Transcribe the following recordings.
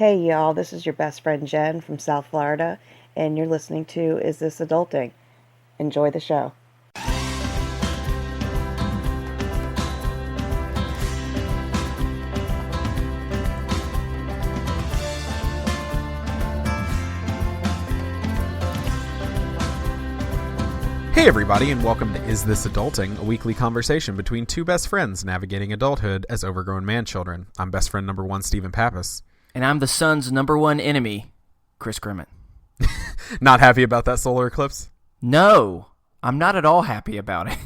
Hey y'all, this is your best friend Jen from South Florida, and you're listening to Is This Adulting? Enjoy the show. Hey everybody, and welcome to Is This Adulting, a weekly conversation between two best friends navigating adulthood as overgrown man-children. I'm best friend number one, Stephen Pappas. And I'm the sun's number one enemy, Chris Grimmett. Not happy about that solar eclipse? No, I'm not at all happy about it.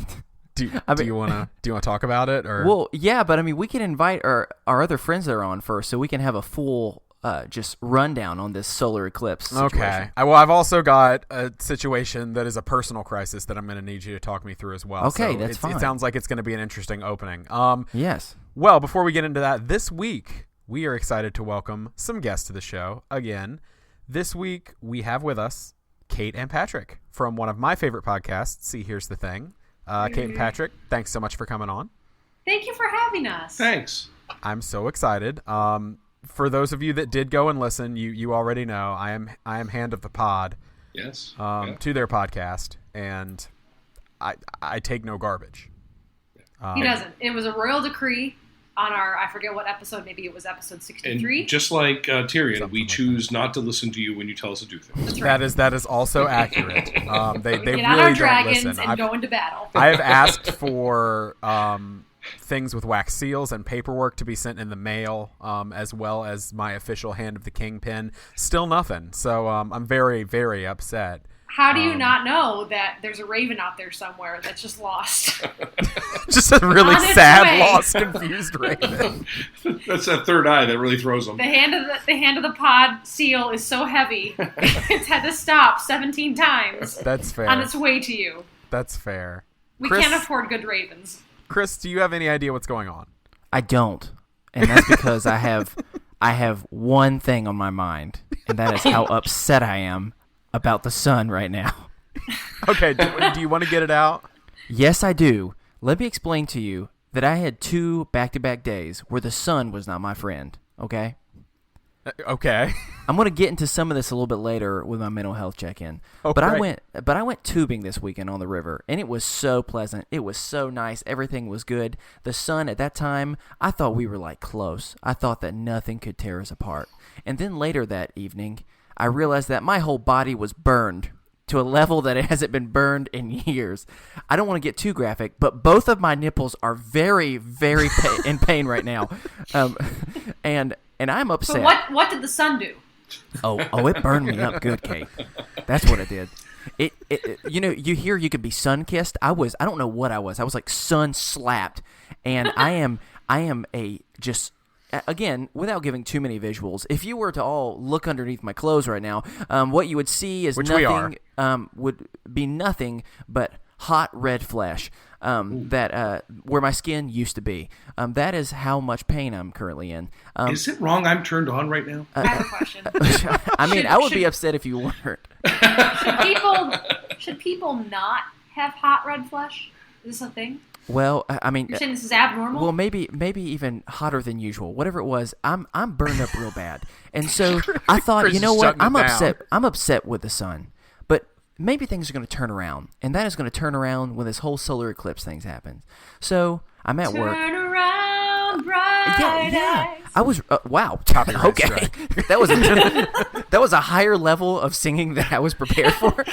Do you want to talk about it? Or? Well, yeah, but I mean, we can invite our other friends that are on first, so we can have a full just rundown on this solar eclipse situation. Okay. I've also got a situation that is a personal crisis that I'm going to need you to talk me through as well. Okay, so that's fine. It sounds like it's going to be an interesting opening. Yes. Well, before we get into that, this week we are excited to welcome some guests to the show again. This week we have with us Kate and Patrick from one of my favorite podcasts, See Here's the Thing. Kate and Patrick, thanks so much for coming on. Thank you for having us. Thanks. I'm so excited. For those of you that did go and listen, you already know I am hand of the pod. Yes. To their podcast, and I take no garbage. He doesn't. It was a royal decree on our, I forget what episode, maybe it was episode 63. And just like Tyrion, Something we like choose not to listen to you when you tell us to do things. That's right. That is also accurate. They Get on really our don't dragons listen. and go into battle. I have asked for things with wax seals and paperwork to be sent in the mail, as well as my official Hand of the King pin. Still nothing. So I'm very, very upset. How do you not know that there's a raven out there somewhere that's just lost? Just a really On its sad, way. lost, confused raven. That's that third eye that really throws them. The hand of the pod seal is so heavy, it's had to stop 17 times That's fair. on its way to you. That's fair. We Chris, can't afford good ravens. Chris, do you have any idea what's going on? I don't, and that's because I have one thing on my mind, and that is how upset I am about the sun right now. Okay, do you want to get it out? Yes, I do. Let me explain to you that I had 2 back-to-back days where the sun was not my friend, okay? Okay. I'm going to get into some of this a little bit later with my mental health check-in. Oh, but great. I went tubing this weekend on the river, and it was so pleasant. It was so nice. Everything was good. The sun at that time, I thought we were like close. I thought that nothing could tear us apart. And then later that evening, I realized that my whole body was burned to a level that it hasn't been burned in years. I don't want to get too graphic, but both of my nipples are very, very in pain right now. And I'm upset. But what did the sun do? Oh, it burned me up good, Kate. That's what it did. It you hear you could be sun kissed. I don't know what I was. I was like sun slapped, and I am a just. Again, without giving too many visuals, if you were to all look underneath my clothes right now, what you would see is would be nothing but hot red flesh that where my skin used to be. That is how much pain I'm currently in. Is it wrong I'm turned on right now? I have a question. I mean, I would be upset if you weren't. Should people not have hot red flesh? Is this a thing? Well, I mean, You're saying this is abnormal? well, maybe even hotter than usual. Whatever it was, I'm burned up real bad, and so I thought, Chris you know is what? shutting I'm it upset. down. I'm upset with the sun, but maybe things are going to turn around, and that is going to turn around when this whole solar eclipse thing happens. So I'm at work. Turn around, bright Yeah. eyes. I was wow. Copyright Okay, strike. that was a higher level of singing than I was prepared for.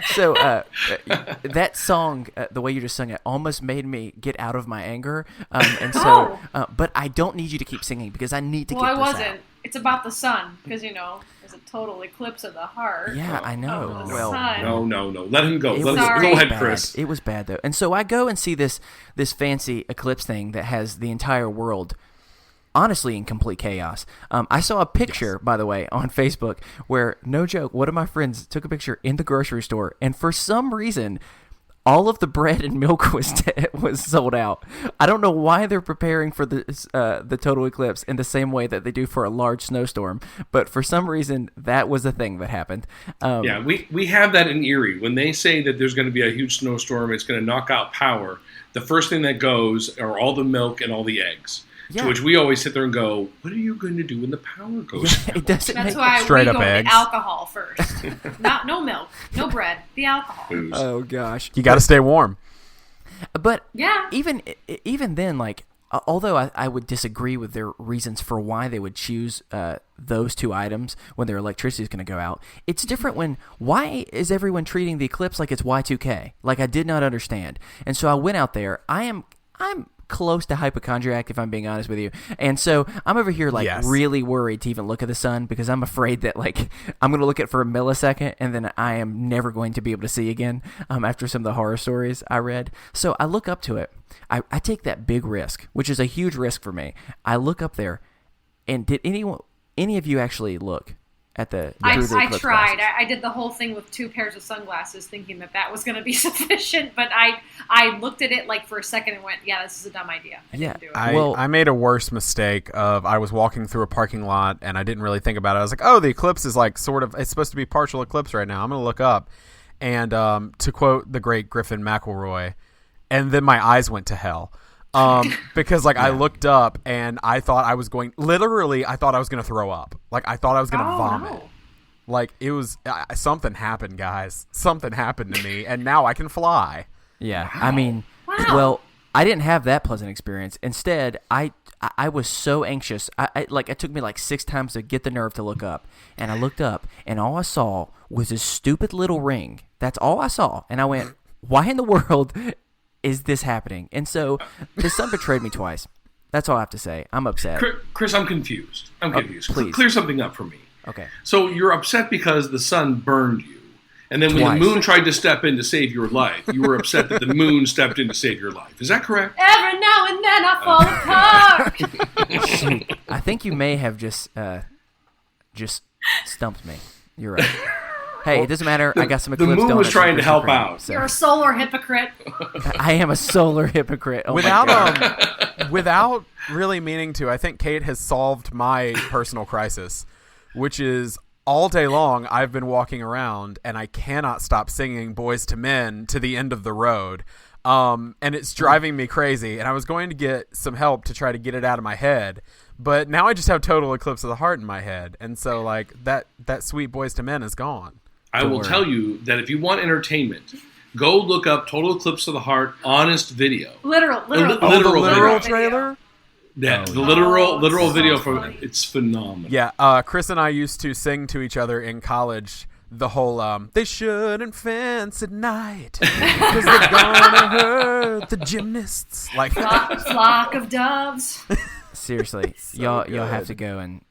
So that song, the way you just sung it, almost made me get out of my anger. And so, but I don't need you to keep singing because I need to Well, get I this wasn't. out. It's about the sun because there's a total eclipse of the heart. Yeah, I know. Of the Well, sun. No. Let him go. It Let was him Sorry. go ahead, bad. Chris. It was bad though, and so I go and see this fancy eclipse thing that has the entire world. Honestly, in complete chaos. I saw a picture, by the way, on Facebook where, no joke, one of my friends took a picture in the grocery store, and for some reason, all of the bread and milk was sold out. I don't know why they're preparing for the total eclipse in the same way that they do for a large snowstorm, but for some reason, that was a thing that happened. Yeah, we have that in Erie. When they say that there's going to be a huge snowstorm, it's going to knock out power, the first thing that goes are all the milk and all the eggs. Yeah. To which we always sit there and go, what are you going to do when the power goes out? It doesn't That's make why Straight we up go with eggs. the alcohol first. No milk, no bread, the alcohol. Booze. Oh gosh. You got to stay warm. But Yeah. even then, like, although I would disagree with their reasons for why they would choose those two items when their electricity is going to go out, it's different when, why is everyone treating the eclipse like it's Y2K? Like, I did not understand. And so I went out there. I'm close to hypochondriac, if I'm being honest with you. And so I'm over here, like, Yes. really worried to even look at the sun because I'm afraid that, like, I'm going to look at it for a millisecond and then I am never going to be able to see again after some of the horror stories I read. So I look up to it. I take that big risk, which is a huge risk for me. I look up there, and did any of you actually look at the I through the eclipse tried. glasses? I did the whole thing with 2 pairs of sunglasses, thinking that was going to be sufficient. But I looked at it like for a second and went, "Yeah, this is a dumb idea." I Yeah. didn't do it. I made a worse mistake of I was walking through a parking lot and I didn't really think about it. I was like, oh, the eclipse is like sort of, it's supposed to be partial eclipse right now. I'm going to look up. And to quote the great Griffin McElroy, and then my eyes went to hell. Because like I looked up and I thought I was going to throw up. Like I thought I was going to vomit. No. Like it was something happened, guys. Something happened to me and now I can fly. Yeah, I mean, Wow. well, I didn't have that pleasant experience. Instead, I was so anxious. It took me like 6 times to get the nerve to look up, and I looked up, and all I saw was this stupid little ring. That's all I saw, and I went, "Why in the world is this happening?" And so the sun betrayed me twice. That's all I have to say. I'm upset. Chris, I'm confused. Please. Clear something up for me. Okay. So you're upset because the sun burned you. And then when Twice. the moon tried to step in to save your life, you were upset that the moon stepped in to save your life. Is that correct? Every now and then I fall apart. I think you may have just stumped me. You're right. Hey, it doesn't matter. I got some the Eclipse moon was donuts trying from to Krispy help Kreme, out. so- You're a solar hypocrite. I am a solar hypocrite. Oh my God. Without really meaning to, I think Kate has solved my personal crisis, which is all day long I've been walking around and I cannot stop singing Boys to Men to the end of the road. And it's driving me crazy. And I was going to get some help to try to get it out of my head, but now I just have total Eclipse of the Heart in my head. And so like that sweet Boys to Men is gone. I will tell you that if you want entertainment, go look up Total Eclipse of the Heart honest video. Literal the Literal video. trailer? Yeah, Oh, the yeah. literal it's video so from funny. it's phenomenal. Yeah, Chris and I used to sing to each other in college the whole they shouldn't fence at night because they're gonna hurt the gymnasts. Like Flock of doves. Seriously, So y'all have good. to go and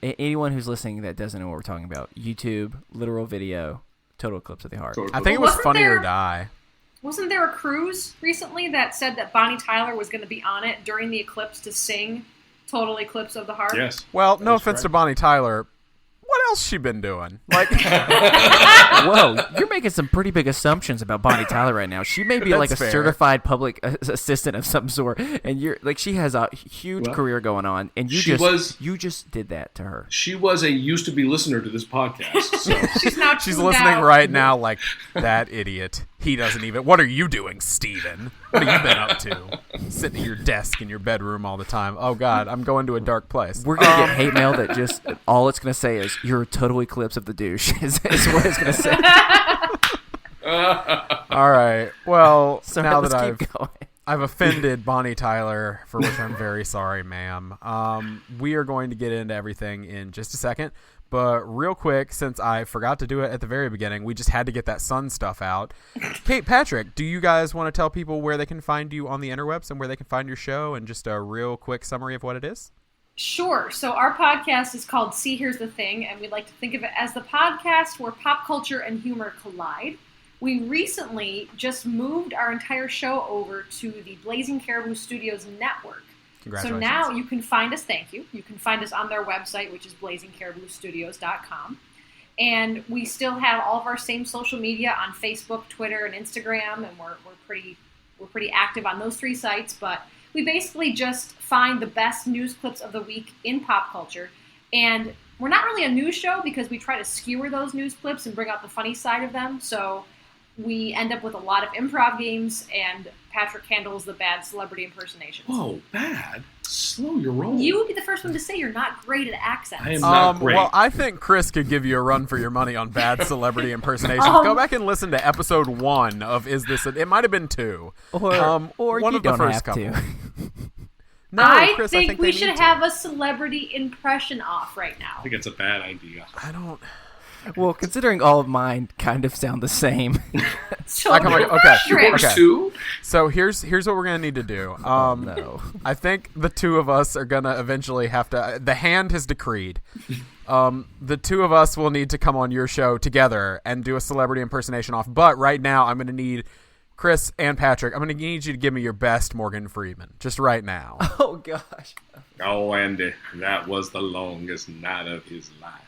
anyone who's listening that doesn't know what we're talking about, YouTube, literal video, Total Eclipse of the Heart. I think it was Wasn't Funny or there- Die. Wasn't there a cruise recently that said that Bonnie Tyler was going to be on it during the eclipse to sing Total Eclipse of the Heart? Yes. Well, no That's offense to correct. Bonnie Tyler. What else she been doing? Like Whoa, you're making some pretty big assumptions about Bonnie Tyler right now. She may be like a That's fair. certified public assistant of some sort, and you're like she has a huge Well, career going on, and you just did that to her. She was a used to be listener to this podcast. So She's now she's tuned listening out. right now like that idiot. He doesn't even. What are you doing, Steven? What have you been up to? Sitting at your desk in your bedroom all the time. Oh God, I'm going to a dark place. We're gonna get hate mail that just all it's gonna say is "you're a total eclipse of the douche" is what it's gonna say. All right. Well, So now let's that keep going. I've offended Bonnie Tyler, for which I'm very sorry, ma'am. We are going to get into everything in just a second. But real quick, since I forgot to do it at the very beginning, we just had to get that sun stuff out. Kate, Patrick, do you guys want to tell people where they can find you on the interwebs and where they can find your show and just a real quick summary of what it is? Sure. So our podcast is called See Here's the Thing, and we like to think of it as the podcast where pop culture and humor collide. We recently just moved our entire show over to the Blazing Caribou Studios network. So Congratulations. now you can find us, thank you. You can find us on their website, which is blazingcariboustudios.com. And we still have all of our same social media on Facebook, Twitter, and Instagram, and we're pretty active on those 3 sites. But we basically just find the best news clips of the week in pop culture. And we're not really a news show because we try to skewer those news clips and bring out the funny side of them. So we end up with a lot of improv games, and Patrick handles the bad celebrity impersonations. Whoa, bad? Slow your roll. You would be the first one to say you're not great at accents. I am not great. Well, I think Chris could give you a run for your money on bad celebrity impersonations. Go back and listen to episode 1 of Is This... It might have been 2. Or one you of the don't first have couple. to. No, Chris, I think they we need should to. have a celebrity impression off right now. I think it's a bad idea. I don't... Well, considering all of mine kind of sound the same. So Okay. Yours too? So here's what we're gonna need to do. No. I think the two of us are gonna eventually have to. The hand has decreed. The two of us will need to come on your show together and do a celebrity impersonation off. But right now, I'm gonna need Chris and Patrick. I'm gonna need you to give me your best Morgan Freeman, just right now. Oh, gosh. Oh, Andy, that was the longest night of his life.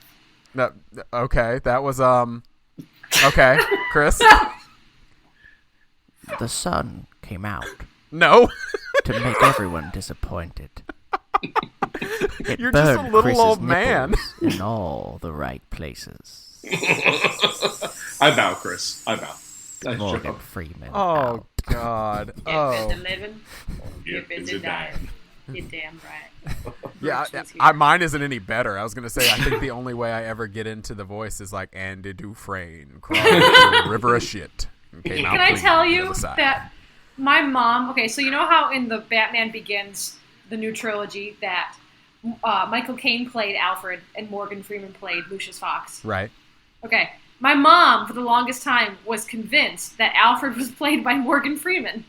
No, okay, that was okay, Chris. The sun came out No, to make everyone disappointed. It you're just a burned little Chris's old man. nipples in all the right places. I bow, Chris. I bow. Nice Morgan job. Freeman. Oh out. God. If Oh. it's a living, If if it's a dying. You're damn right. Yeah, Brooks was mine isn't any better. I was gonna say I think the only way I ever get into the voice is like Andy Dufresne crawled through a river of shit. And came out Can I clean tell on the you other side. that my mom? Okay, so you know how in the Batman Begins, the new trilogy, that Michael Caine played Alfred and Morgan Freeman played Lucius Fox. Right. Okay, my mom for the longest time was convinced that Alfred was played by Morgan Freeman.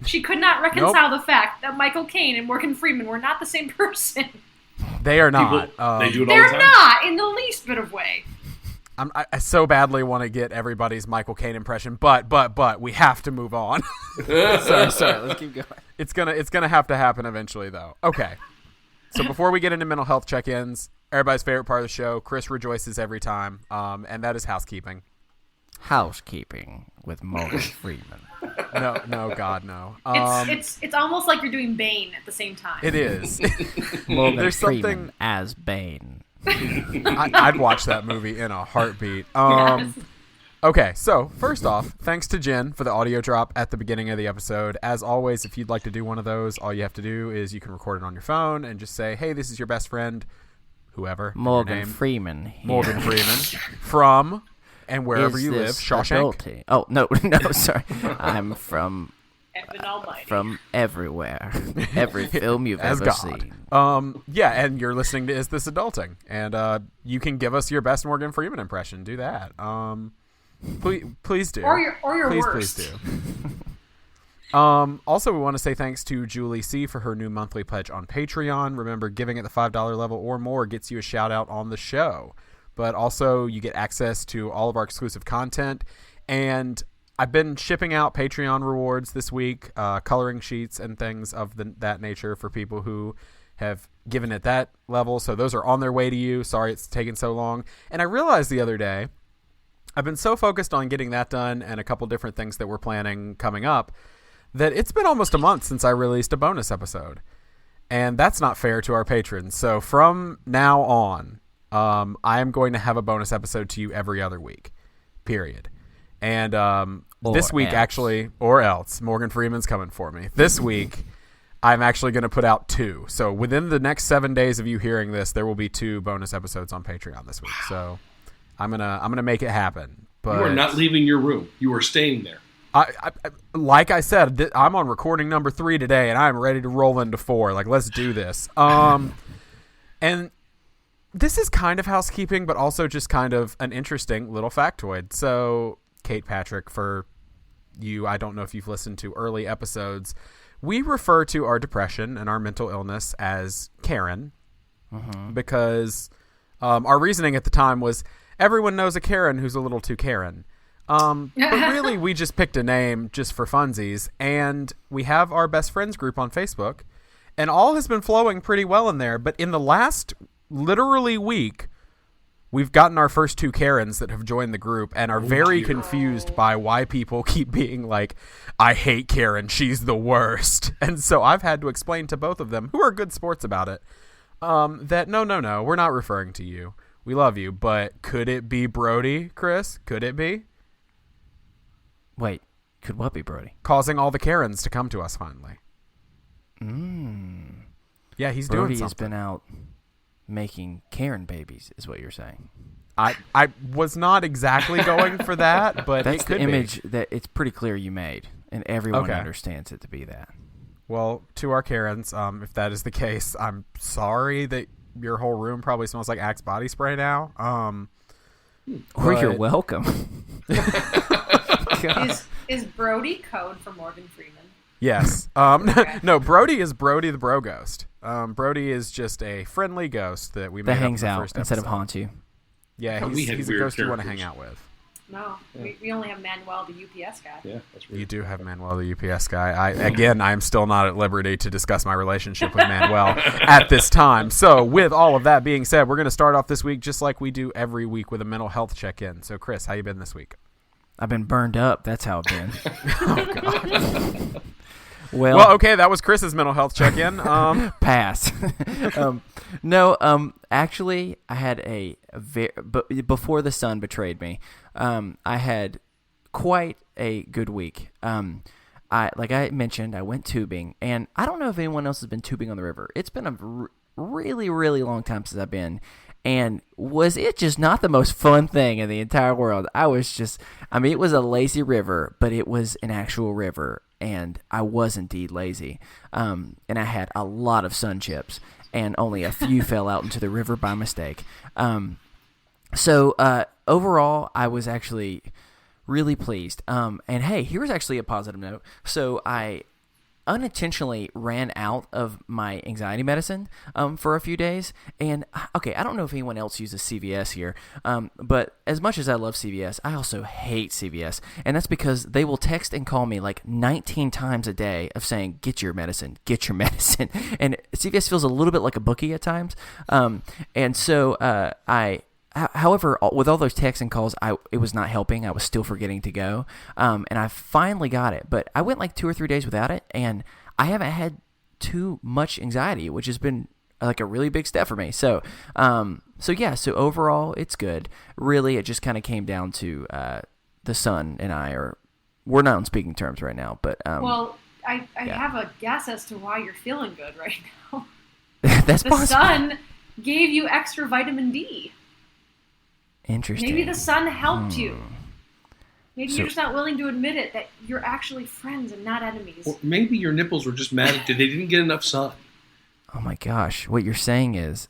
She could not reconcile the fact that Michael Caine and Morgan Freeman were not the same person. They are not. People, they do it all They're the time. not in the least bit of way. I so badly want to get everybody's Michael Caine impression, but we have to move on. Sorry, let's keep going. It's gonna have to happen eventually, though. Okay. So before we get into mental health check-ins, everybody's favorite part of the show, Chris rejoices every time, and that is housekeeping. Housekeeping with Morgan Freeman. No, God, no. It's almost like you're doing Bane at the same time. It is. Morgan There's Freeman something. as Bane. I'd watch that movie in a heartbeat. Yes. Okay, so first off, thanks to Jen for the audio drop at the beginning of the episode. As always, if you'd like to do one of those, all you have to do is you can record it on your phone and just say, "Hey, this is your best friend, whoever, your Morgan name, Freeman. Here. Morgan Freeman, from and wherever Is you live, this Shawshank." adulty? Oh, no, sorry. I'm from Heaven Almighty. from everywhere. Every film you've As ever God. seen. Yeah, and you're listening to Is This Adulting? And you can give us your best Morgan Freeman impression. Do that. Please do. Or your Please worst. do. Also, we want to say thanks to Julie C. for her new monthly pledge on Patreon. Remember, giving at the $5 level or more gets you a shout out on the show. But also, you get access to all of our exclusive content. And I've been shipping out Patreon rewards this week, coloring sheets and things of that nature for people who have given at that level. So those are on their way to you. Sorry it's taken so long. And I realized the other day, I've been so focused on getting that done and a couple different things that we're planning coming up that it's been almost a month since I released a bonus episode. And that's not fair to our patrons. So from now on, I am going to have a bonus episode to you every other week, period. And this week, actually, or else, Morgan Freeman's coming for me. This week, I'm actually going to put out 2. So within the next 7 days of you hearing this, there will be 2 bonus episodes on Patreon this week. So I'm gonna make it happen. But You are not leaving your room. You are staying there. I like I said, I'm on recording number 3 today, and I'm ready to roll into 4. Like, let's do this. And this is kind of housekeeping, but also just kind of an interesting little factoid. So, Kate, Patrick, for you, I don't know if you've listened to early episodes, we refer to our depression and our mental illness as Karen, because our reasoning at the time was everyone knows a Karen who's a little too Karen. But really, we just picked a name just for funsies, and we have our best friends group on Facebook, and all has been flowing pretty well in there. But in the last literally week, we've gotten our first 2 Karens that have joined the group and are very confused by why people keep being like, "I hate Karen, she's the worst." And so I've had to explain to both of them, who are good sports about it, that no, we're not referring to you. We love you, but could it be Brody, Chris? Could it be? Wait, could what be Brody? Causing all the Karens to come to us finally. Yeah, he's Brody doing has something. been out making Karen babies, is what you're saying. I was not exactly going for that, but That's it could the image be. that it's pretty clear you made, and everyone Okay. understands it to be that. Well, to our Karens, if that is the case, I'm sorry that your whole room probably smells like Axe body spray now. Or you're but- welcome. Is Brody code for Morgan Freeman? Yes. Okay. No, Brody is Brody the Bro Ghost. Brody is just a friendly ghost that we made That up in hangs the out first instead of episode. haunt you. Yeah, Oh, we had he's a weird ghost you want to hang characters. out with. No, we only have Manuel, the UPS guy. Yeah, that's weird. You do have Manuel, the UPS guy. I am still not at liberty to discuss my relationship with Manuel at this time. So, with all of that being said, we're going to start off this week just like we do every week with a mental health check-in. So, Chris, how you been this week? I've been burned up. That's how I've been. Well, okay, that was Chris's mental health check-in. Pass. Actually, I had before the sun betrayed me. I had quite a good week. Like I mentioned, I went tubing, and I don't know if anyone else has been tubing on the river. It's been a really, really long time since I've been. And was it just not the most fun thing in the entire world? It was a lazy river, but it was an actual river, and I was indeed lazy. And I had a lot of sun chips, and only a few fell out into the river by mistake. So overall, I was actually really pleased. And hey, here's actually a positive note. So I unintentionally ran out of my anxiety medicine for a few days. And, okay, I don't know if anyone else uses CVS here, but as much as I love CVS, I also hate CVS. And that's because they will text and call me like 19 times a day of saying, get your medicine, get your medicine. And CVS feels a little bit like a bookie at times. However, with all those texts and calls, it was not helping. I was still forgetting to go, and I finally got it. But I went like 2 or 3 days without it, and I haven't had too much anxiety, which has been like a really big step for me. So So overall, it's good. Really, it just kind of came down to the sun and we're not on speaking terms right now. But Well, I have a guess as to why you're feeling good right now. that's The possible. sun gave you extra vitamin D. Interesting. Maybe the sun helped you. Maybe So- you're just not willing to admit it, that you're actually friends and not enemies. Or maybe your nipples were just mad that they didn't get enough sun. Oh my gosh! What you're saying is,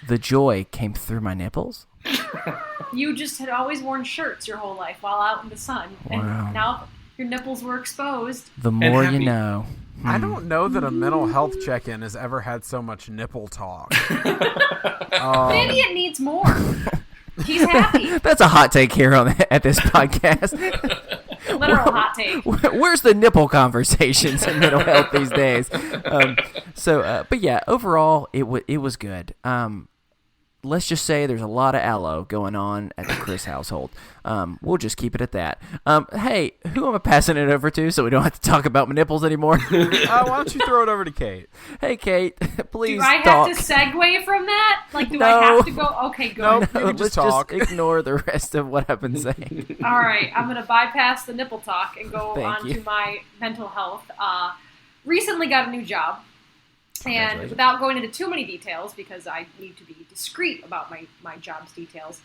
the joy came through my nipples. You just had always worn shirts your whole life while out in the sun. Wow. And now your nipples were exposed. The more you happy. know. I don't know that a mental health check-in has ever had so much nipple talk. Maybe it needs more. He's happy. That's a hot take here at this podcast. Literal hot take. Where's the nipple conversations in mental health these days? But yeah, overall, it was good. Let's just say there's a lot of aloe going on at the Chris household. We'll just keep it at that. Hey, who am I passing it over to so we don't have to talk about my nipples anymore? Why don't you throw it over to Kate? Hey, Kate, please Do I talk. have to segue from that? Like, do No. I have to go? Okay, good. Nope. You can Let's just talk. ignore the rest of what I've been saying. All right, I'm going to bypass the nipple talk and go Thank on you. to my mental health. Recently got a new job. And Congratulations. without going into too many details, because I need to be discreet about my job's details,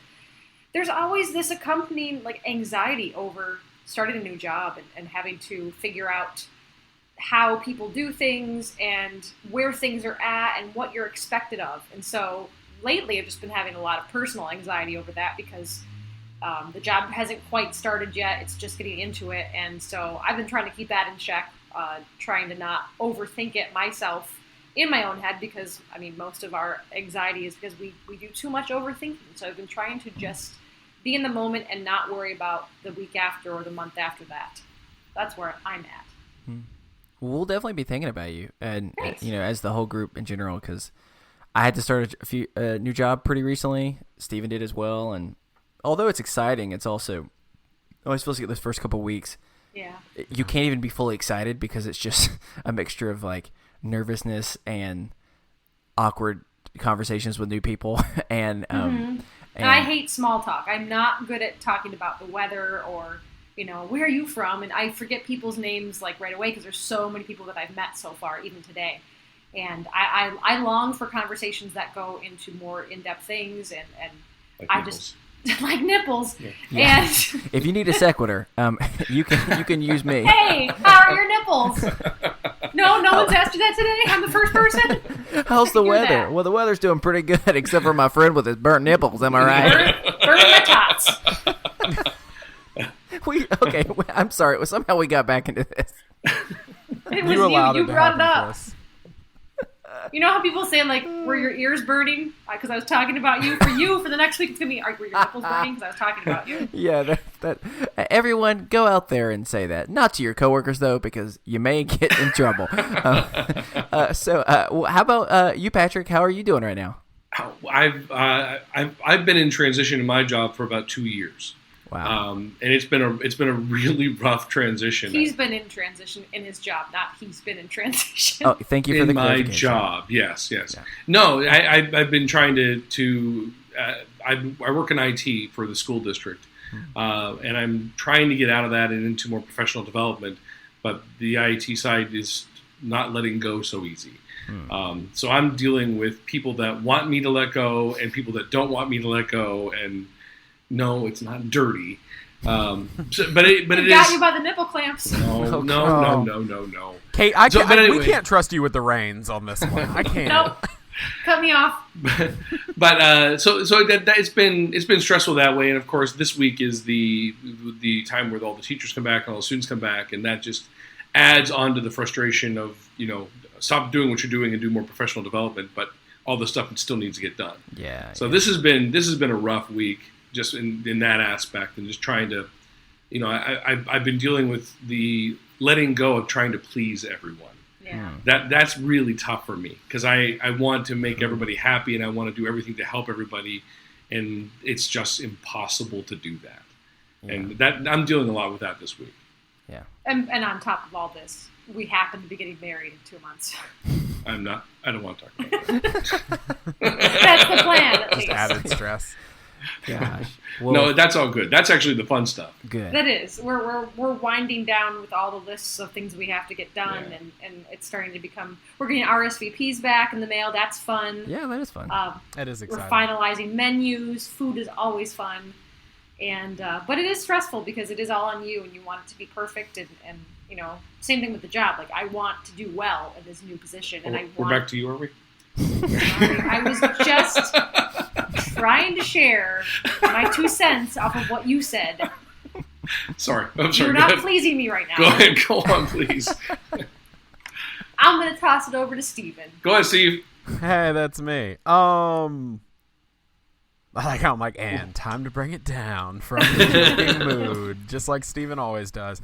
there's always this accompanying like anxiety over starting a new job and having to figure out how people do things and where things are at and what you're expected of. And so lately I've just been having a lot of personal anxiety over that because the job hasn't quite started yet. It's just getting into it. And so I've been trying to keep that in check, trying to not overthink it myself in my own head, because I mean most of our anxiety is because we do too much overthinking. So I've been trying to just be in the moment and not worry about the week after or the month after that. That's where I'm at. We'll definitely be thinking about you, and Thanks. as the whole group in general, because I had to start a new job pretty recently. Steven did as well, and although it's exciting, it's also always feels like those first couple weeks Yeah. you can't even be fully excited because it's just a mixture of like nervousness and awkward conversations with new people, and And I hate small talk. I'm not good at talking about the weather or where are you from? And I forget people's names like right away because there's so many people that I've met so far, even today. And I long for conversations that go into more in-depth things, and Like I nipples. just like nipples. Yeah. And If you need a sequitur, you can use me. hey, how are your nipples? No one's asked you that today. I'm the first person. How's the Hear weather? that. Well, the weather's doing pretty good, except for my friend with his burnt nipples. Am I right? Burn my tots. Okay. I'm sorry. Somehow we got back into this. It was You allowed you it to brought it happen, up. Chris. You know how people say, like, were your ears burning? Because I was talking about you. For the next week, it's going to be, were your nipples burning? Because I was talking about you. Yeah, that everyone go out there and say that. Not to your coworkers though, because you may get in trouble. So how about you, Patrick? How are you doing right now? I've been in transition in my job for about 2 years. Wow. And it's been a really rough transition. He's been in transition in his job, not he's been in transition. Oh, thank you for the in my clarification. job. Yes. Yeah. No, I've been trying to I work in IT for the school district, and I'm trying to get out of that and into more professional development. But the IT side is not letting go so easy. So I'm dealing with people that want me to let go and people that don't want me to let go. And no, it's not dirty. But it got is. you by the nipple clamps. No. Kate, Anyway. we can't trust you with the reins on this one. I can't. Nope. Cut me off. But so that it's been stressful that way, and of course this week is the time where all the teachers come back and all the students come back, and that just adds on to the frustration of stop doing what you're doing and do more professional development, but all the stuff still needs to get done. Yeah. So this has been a rough week just in that aspect, and just trying to I've been dealing with the letting go of trying to please everyone. Yeah. That's really tough for me because I want to make everybody happy and I want to do everything to help everybody, and it's just impossible to do that. Yeah. And that I'm dealing a lot with that this week. Yeah. And on top of all this, we happen to be getting married in 2 months. I don't want to talk about that. That's the plan, at Just least. added stress. Gosh. Well, No, that's all good. That's actually the fun stuff. good. That is. We're winding down with all the lists of things we have to get done, Yeah. and it's starting to become. We're getting RSVPs back in the mail. That's fun. Yeah, that is fun. That is We're exciting. finalizing menus. Food is always fun, and but it is stressful because it is all on you, and you want it to be perfect. And same thing with the job. Like I want to do well in this new position, and We're back to you, are we? I was just trying to share my 2 cents off of what you said. Sorry. I'm sorry. You're Go not ahead. pleasing me right now. Go ahead. Go on, please. I'm going to toss it over to Steven. Go ahead, Steve. Hey, that's me. I like how I'm like, and time to bring it down from the mood, just like Steven always does.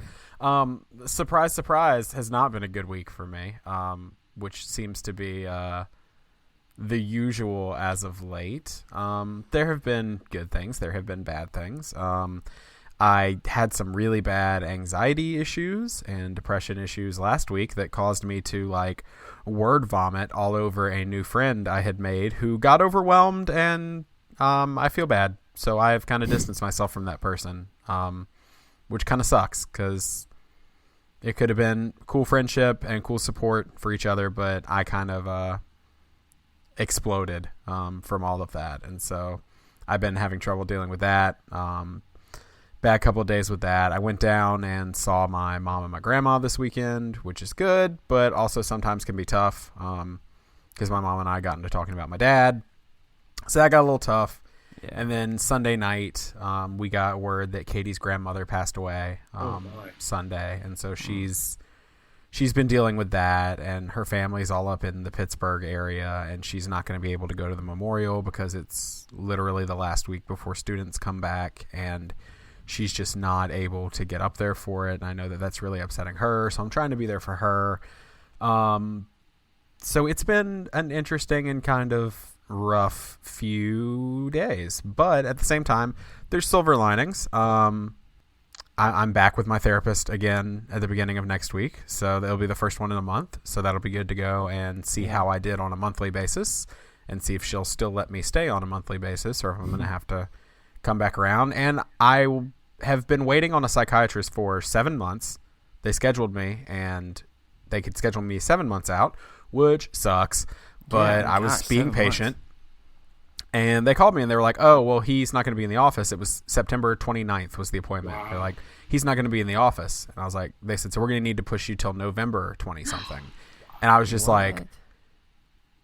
Surprise, surprise, has not been a good week for me, which seems to be the usual as of late. There have been good things. There have been bad things. I had some really bad anxiety issues and depression issues last week that caused me to word vomit all over a new friend I had made who got overwhelmed, and I feel bad. So I've kind of distanced myself from that person, which kind of sucks because it could have been cool friendship and cool support for each other, but I kind of exploded from all of that. And so I've been having trouble dealing with that. Bad couple of days with that. I went down and saw my mom and my grandma this weekend, which is good, but also sometimes can be tough because my mom and I got into talking about my dad. So that got a little tough. Yeah. And then Sunday night, we got word that Katie's grandmother passed away my. Sunday. And so she's been dealing with that, and her family's all up in the Pittsburgh area, and she's not going to be able to go to the memorial because it's literally the last week before students come back, and she's just not able to get up there for it. And I know that that's really upsetting her, so I'm trying to be there for her. So it's been an interesting and kind of rough few days, but at the same time, there's silver linings. I'm back with my therapist again at the beginning of next week, so that'll be the first one in a month, so that'll be good to go and see how I did on a monthly basis and see if she'll still let me stay on a monthly basis or if I'm going to have to come back around. And I have been waiting on a psychiatrist for 7 months. They scheduled me, and they could schedule me 7 months out, which sucks. But I was being patient. And they called me, and they were like, oh, well, he's not going to be in the office. It was September 29th was the appointment. Wow. They're like, he's not going to be in the office. And I was like, they said, so we're going to need to push you till November 20-something. And I was just like,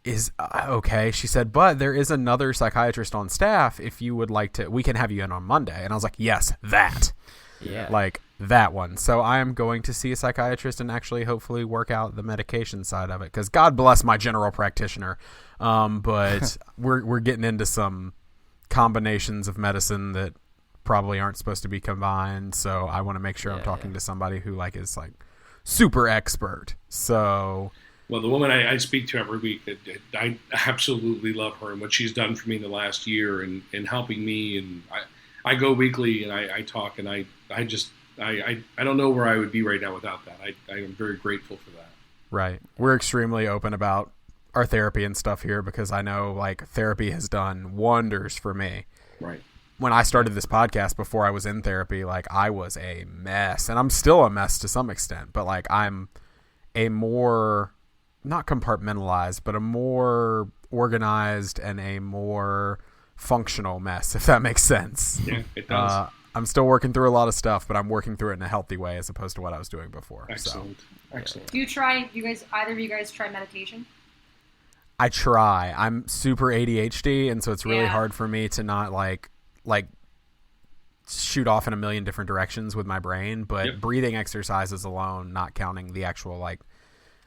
is okay. She said, but there is another psychiatrist on staff. If you would like to, we can have you in on Monday. And I was like, yes, that. Yeah. Like that one. So I am going to see a psychiatrist and actually hopefully work out the medication side of it, because God bless my general practitioner. But we're getting into some combinations of medicine that probably aren't supposed to be combined. So I want to make sure I'm talking to somebody who like is like super expert. So, well, the woman I speak to every week, I absolutely love her and what she's done for me in the last year and helping me. And I go weekly and I talk, and I don't know where I would be right now without that. I am very grateful for that. Right. We're extremely open about our therapy and stuff here, because I know like therapy has done wonders for me. Right. When I started this podcast, before I was in therapy, like I was a mess, and I'm still a mess to some extent, but like I'm a more, not compartmentalized, but a more organized and a more functional mess, if that makes sense. Yeah, it does. I'm still working through a lot of stuff, but I'm working through it in a healthy way as opposed to what I was doing before. Excellent. So, excellent. Do either of you guys try meditation? I try. I'm super ADHD, and so it's really hard for me to not like shoot off in a million different directions with my brain. But breathing exercises alone, not counting the actual like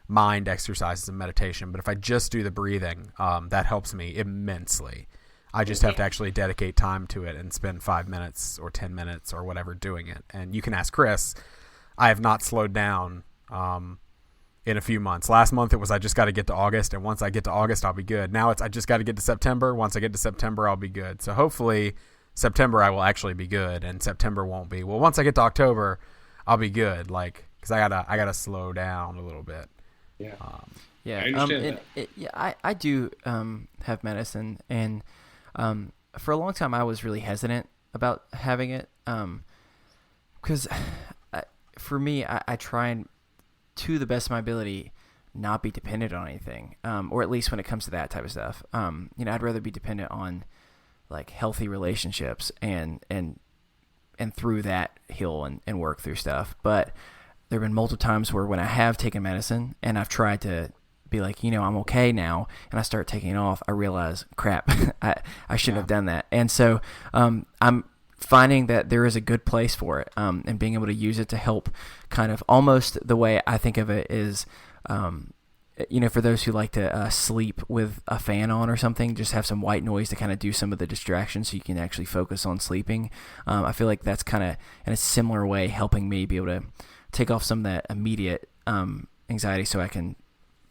mind exercises and meditation, but if I just do the breathing, that helps me immensely. I just have to actually dedicate time to it and spend 5 minutes or 10 minutes or whatever doing it. And you can ask Chris. I have not slowed down in a few months. Last month it was I just got to get to August, and once I get to August I'll be good. Now it's I just got to get to September. Once I get to September I'll be good. So hopefully September I will actually be good, and September won't be. Well, once I get to October I'll be good, like, because I gotta slow down a little bit. Yeah. Yeah. I understand that. I do have medicine, and for a long time I was really hesitant about having it, because for me I try and, to the best of my ability, not be dependent on anything, or at least when it comes to that type of stuff. I'd rather be dependent on like healthy relationships and through that heal and work through stuff. But there have been multiple times where when I have taken medicine and I've tried to be like, I'm okay now, and I start taking it off, I realize, crap, I shouldn't have done that. And so I'm finding that there is a good place for it, and being able to use it to help, kind of almost the way I think of it is, for those who like to sleep with a fan on or something, just have some white noise to kind of do some of the distractions so you can actually focus on sleeping. I feel like that's kind of, in a similar way, helping me be able to take off some of that immediate anxiety so I can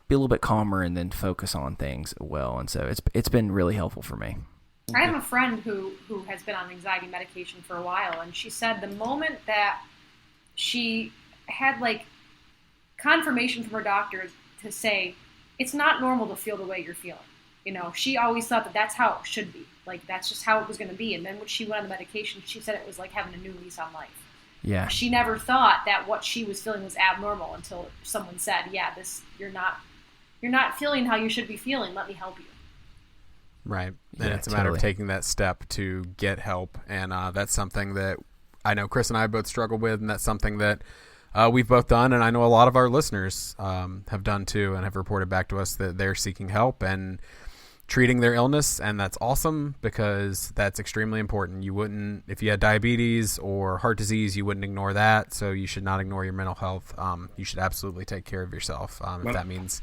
be a little bit calmer and then focus on things well. And so it's been really helpful for me. I have a friend who has been on anxiety medication for a while, and she said the moment that she had like confirmation from her doctor to say it's not normal to feel the way you're feeling. She always thought that that's how it should be. Like that's just how it was going to be. And then when she went on the medication, she said it was like having a new lease on life. Yeah. She never thought that what she was feeling was abnormal until someone said, you're not feeling how you should be feeling. Let me help you. Right. Yeah, And it's a matter of taking that step to get help. And that's something that I know Chris and I both struggle with, and that's something that we've both done, and I know a lot of our listeners have done too, and have reported back to us that they're seeking help and treating their illness, and that's awesome, because that's extremely important. You wouldn't, if you had diabetes or heart disease, you wouldn't ignore that, so you should not ignore your mental health. You should absolutely take care of yourself, if that means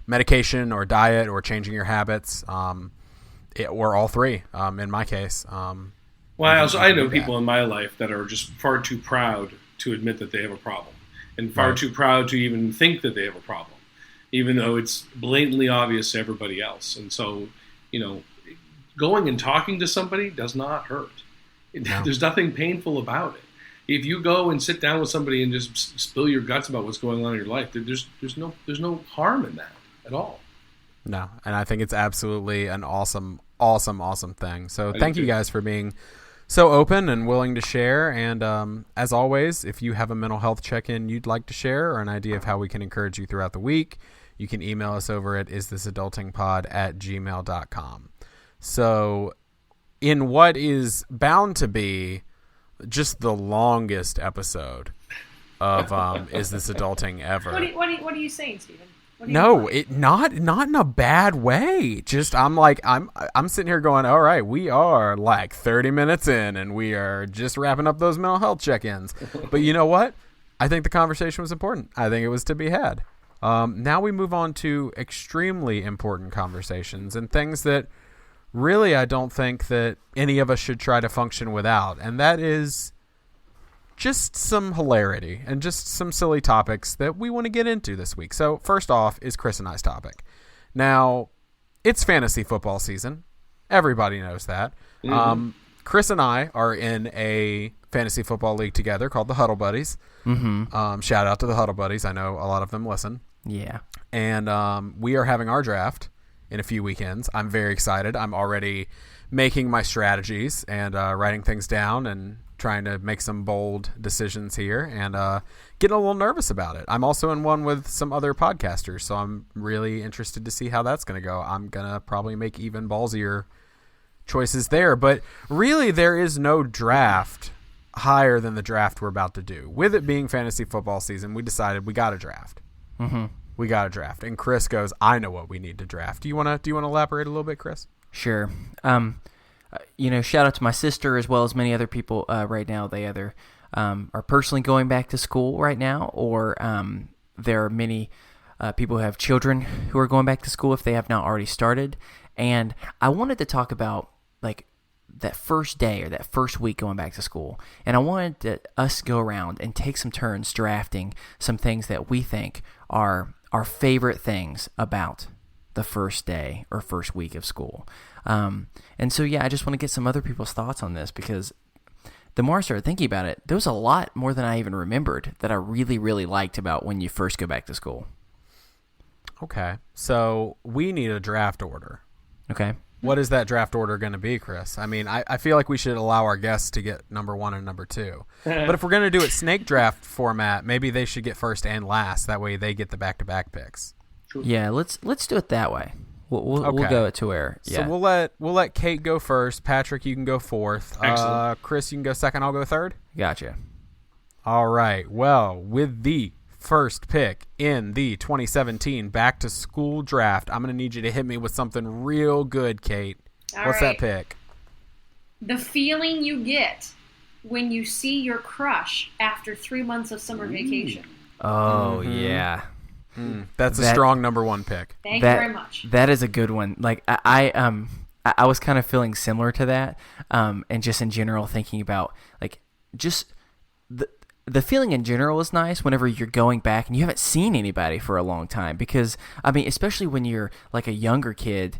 medication or diet or changing your habits, or all three, in my case. Well, I know people in my life that are just far too proud to admit that they have a problem, and far too proud to even think that they have a problem, even though it's blatantly obvious to everybody else. And so, going and talking to somebody does not hurt. No. There's nothing painful about it. If you go and sit down with somebody and just spill your guts about what's going on in your life, there's no harm in that at all. No, and I think it's absolutely an awesome thing. So thank you guys for being so open and willing to share. And as always, if you have a mental health check-in you'd like to share or an idea of how we can encourage you throughout the week, you can email us over at isthisadultingpod@gmail.com. So in what is bound to be just the longest episode of Is This Adulting ever. What are you saying, Stephen? No, not in a bad way. Just I'm sitting here going, all right, we are like 30 minutes in and we are just wrapping up those mental health check-ins. But you know what? I think the conversation was important. I think it was to be had. Now we move on to extremely important conversations and things that really I don't think that any of us should try to function without. And that is just some hilarity and just some silly topics that we want to get into this week. So first off is Chris and I's topic. Now, it's fantasy football season. Everybody knows that. Mm-hmm. Chris and I are in a fantasy football league together called the Huddle Buddies. Mm-hmm. Shout out to the Huddle Buddies. I know a lot of them listen. Yeah. And we are having our draft in a few weekends. I'm very excited. I'm already making my strategies and writing things down and trying to make some bold decisions here and getting a little nervous about it. I'm also in one with some other podcasters, so I'm really interested to see how that's going to go. I'm going to probably make even ballsier choices there, but really there is no draft higher than the draft we're about to do. With it being fantasy football season, we decided we got to draft. Mm-hmm. We got to draft. And Chris goes, I know what we need to draft. Do you want to elaborate a little bit, Chris? Sure. Shout out to my sister as well as many other people right now. They either are personally going back to school right now, or there are many people who have children who are going back to school if they have not already started. And I wanted to talk about like that first day or that first week going back to school. And I wanted us go around and take some turns drafting some things that we think are our favorite things about the first day or first week of school. And so, I just want to get some other people's thoughts on this, because the more I started thinking about it, there was a lot more than I even remembered that I really, really liked about when you first go back to school. Okay. So we need a draft order. Okay. What is that draft order going to be, Chris? I mean, I feel like we should allow our guests to get number 1 and number 2. But if we're going to do it snake draft format, maybe they should get first and last. That way they get the back-to-back picks. Yeah, let's do it that way. We'll go to where. Yeah. So we'll let Kate go first. Patrick, you can go fourth. Excellent. Chris, you can go second. I'll go third. Gotcha. All right. Well, with the first pick in the 2017 back to school draft, I'm going to need you to hit me with something real good, Kate. What's that pick? The feeling you get when you see your crush after 3 months of summer vacation. Oh, yeah. That's a strong number 1 pick. Thank you very much. That is a good one. Like I was kind of feeling similar to that, and just in general thinking about like just the feeling in general is nice whenever you're going back and you haven't seen anybody for a long time, because I mean, especially when you're like a younger kid.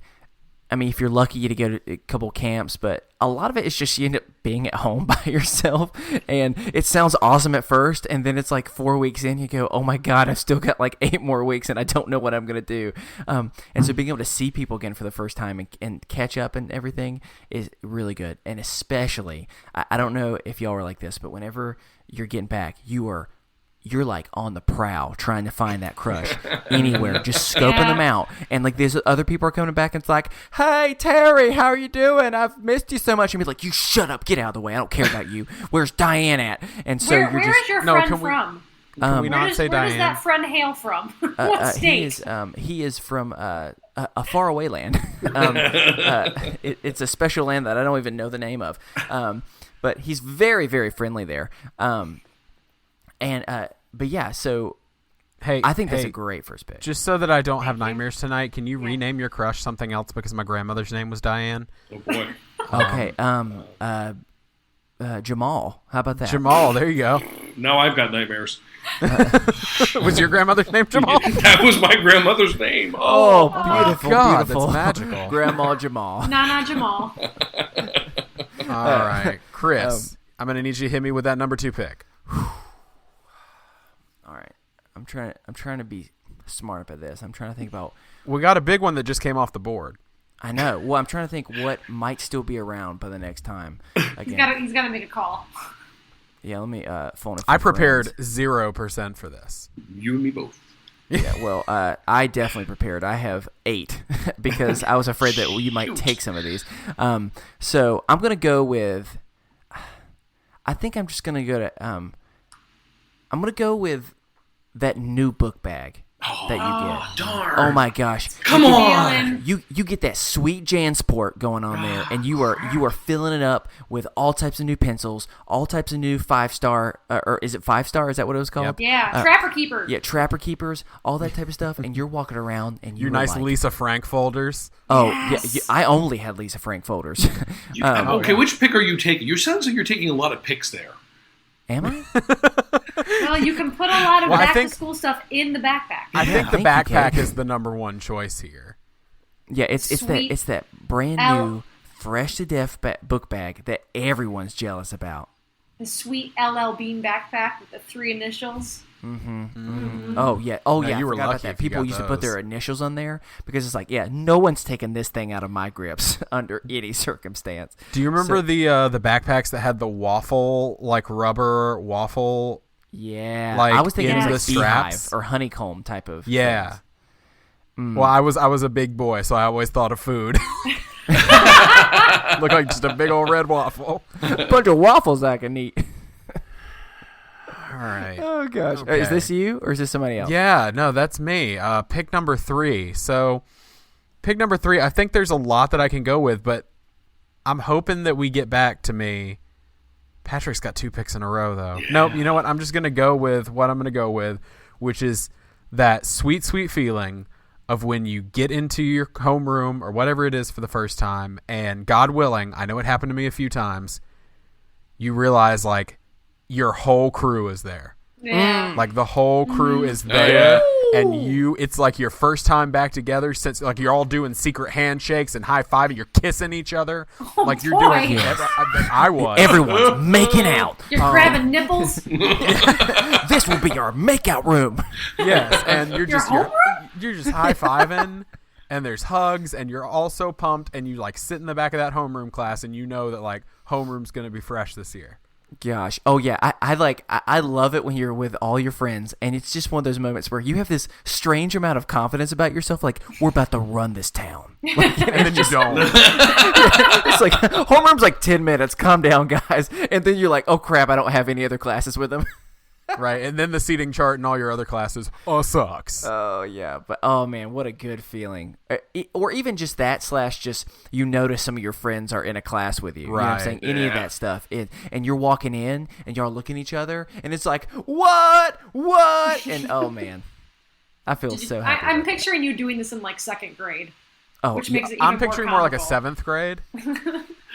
I mean, if you're lucky to go to a couple camps, but a lot of it is just you end up being at home by yourself, and it sounds awesome at first, and then it's like 4 weeks in, you go, oh my God, I've still got like 8 more weeks, and I don't know what I'm going to do. And so being able to see people again for the first time and catch up and everything is really good. And especially, I don't know if y'all are like this, but whenever you're getting back, you're like on the prowl trying to find that crush anywhere, just scoping them out. And like there's other people are coming back and it's like, hey, Terry, how are you doing? I've missed you so much. And be like, you shut up, get out of the way. I don't care about you. Where's Diane at? And so where is your friend from? Can we not say Diane? Where does that friend hail from? What state? He is from a faraway land. It's a special land that I don't even know the name of. But he's very, very friendly there. But yeah, so I think that's a great first pick. Just so that I don't have nightmares tonight, can you rename your crush something else because my grandmother's name was Diane? Oh boy. Okay. Jamal. How about that? Jamal. There you go. Now I've got nightmares. Was your grandmother's name Jamal? That was my grandmother's name. Oh, beautiful, God, beautiful. That's magical. Grandma Jamal. Nana Jamal. All right, Chris. I'm gonna need you to hit me with that number 2 pick. All right, I'm trying to be smart about this. I'm trying to think about. We got a big one that just came off the board. I know. Well, I'm trying to think what might still be around by the next time. Again. He's got to make a call. Yeah, let me phone a few I prepared friends. 0% for this. You and me both. Yeah, well, I definitely prepared. I have 8 because I was afraid that you might take some of these. So I'm going to go with. I think I'm just going to go to. I'm going to go with that new book bag that you get. Darn. Oh my gosh! Come on. You get that sweet JanSport going on there, and you are filling it up with all types of new pencils, all types of new 5-star, or is it 5-star? Is that what it was called? Yep. Yeah, Trapper Keeper. Yeah, Trapper Keepers, all that type of stuff, and you're walking around and Your you're nice like, Lisa Frank folders. Oh Yes. yeah, I only had Lisa Frank folders. Okay, which pick are you taking? You sounds like you're taking a lot of picks there. Am I? Well, you can put a lot of Well, I back think- to school stuff in the backpack. I Yeah, think I the think you backpack can. is the number one choice here. Yeah, it's Sweet that brand L- new, fresh to death book bag that everyone's jealous about. The sweet LL Bean backpack with the 3 initials. Oh yeah, No, I you were forgot about lucky that. if you People got used to put those. their initials on there because it's like, yeah, no one's taking this thing out of my grips under any circumstance. Do you remember the backpacks that had the waffle, like rubber waffle? Yeah, Like, I was thinking in it the was like beehive straps? or honeycomb type of. Yeah. things. Well, I was a big boy, so I always thought of food. Looked like just a big old red waffle. Bunch of waffles I can eat. All right. Oh gosh, Okay. is this you or is this somebody else? Yeah, no, that's me. Pick number 3. So, pick number 3, I think there's a lot that I can go with, but I'm hoping that we get back to me. Patrick's got 2 picks in a row, though. Yeah. Nope, you know what? I'm just going to go with what I'm going to go with, which is that sweet, sweet feeling of when you get into your homeroom or whatever it is for the first time, and God willing, I know it happened to me a few times, you realize, like, your whole crew is there. Yeah. Like the whole crew is yeah. there, and it's like your first time back together since, like, you're all doing secret handshakes and high fiving, you're kissing each other, like you're boy. doing. I was. Everyone's making out. You're grabbing nipples. This will be our makeout room. Yes, and you're just homeroom? you're just high fiving, and there's hugs, and you're all so pumped, and you like sit in the back of that homeroom class, and you know that like homeroom's gonna be fresh this year. Gosh, oh yeah, I love it when you're with all your friends, and it's just one of those moments where you have this strange amount of confidence about yourself, like we're about to run this town. Like, And then you don't. it's like homeroom's like 10 minutes. Calm down, guys, and then you're like, oh crap, I don't have any other classes with them. Right, and then the seating chart in all your other classes sucks. Oh yeah, but oh man, what a good feeling. Or even just that / just you notice some of your friends are in a class with you. You know what I'm Right. saying? Any of that stuff. And you're walking in and y'all looking at each other and it's like, what? And oh man, I feel so happy. I'm about that. picturing you doing this in like 2nd grade, Oh, which yeah, makes it even I'm picturing more like a comical. 7th grade.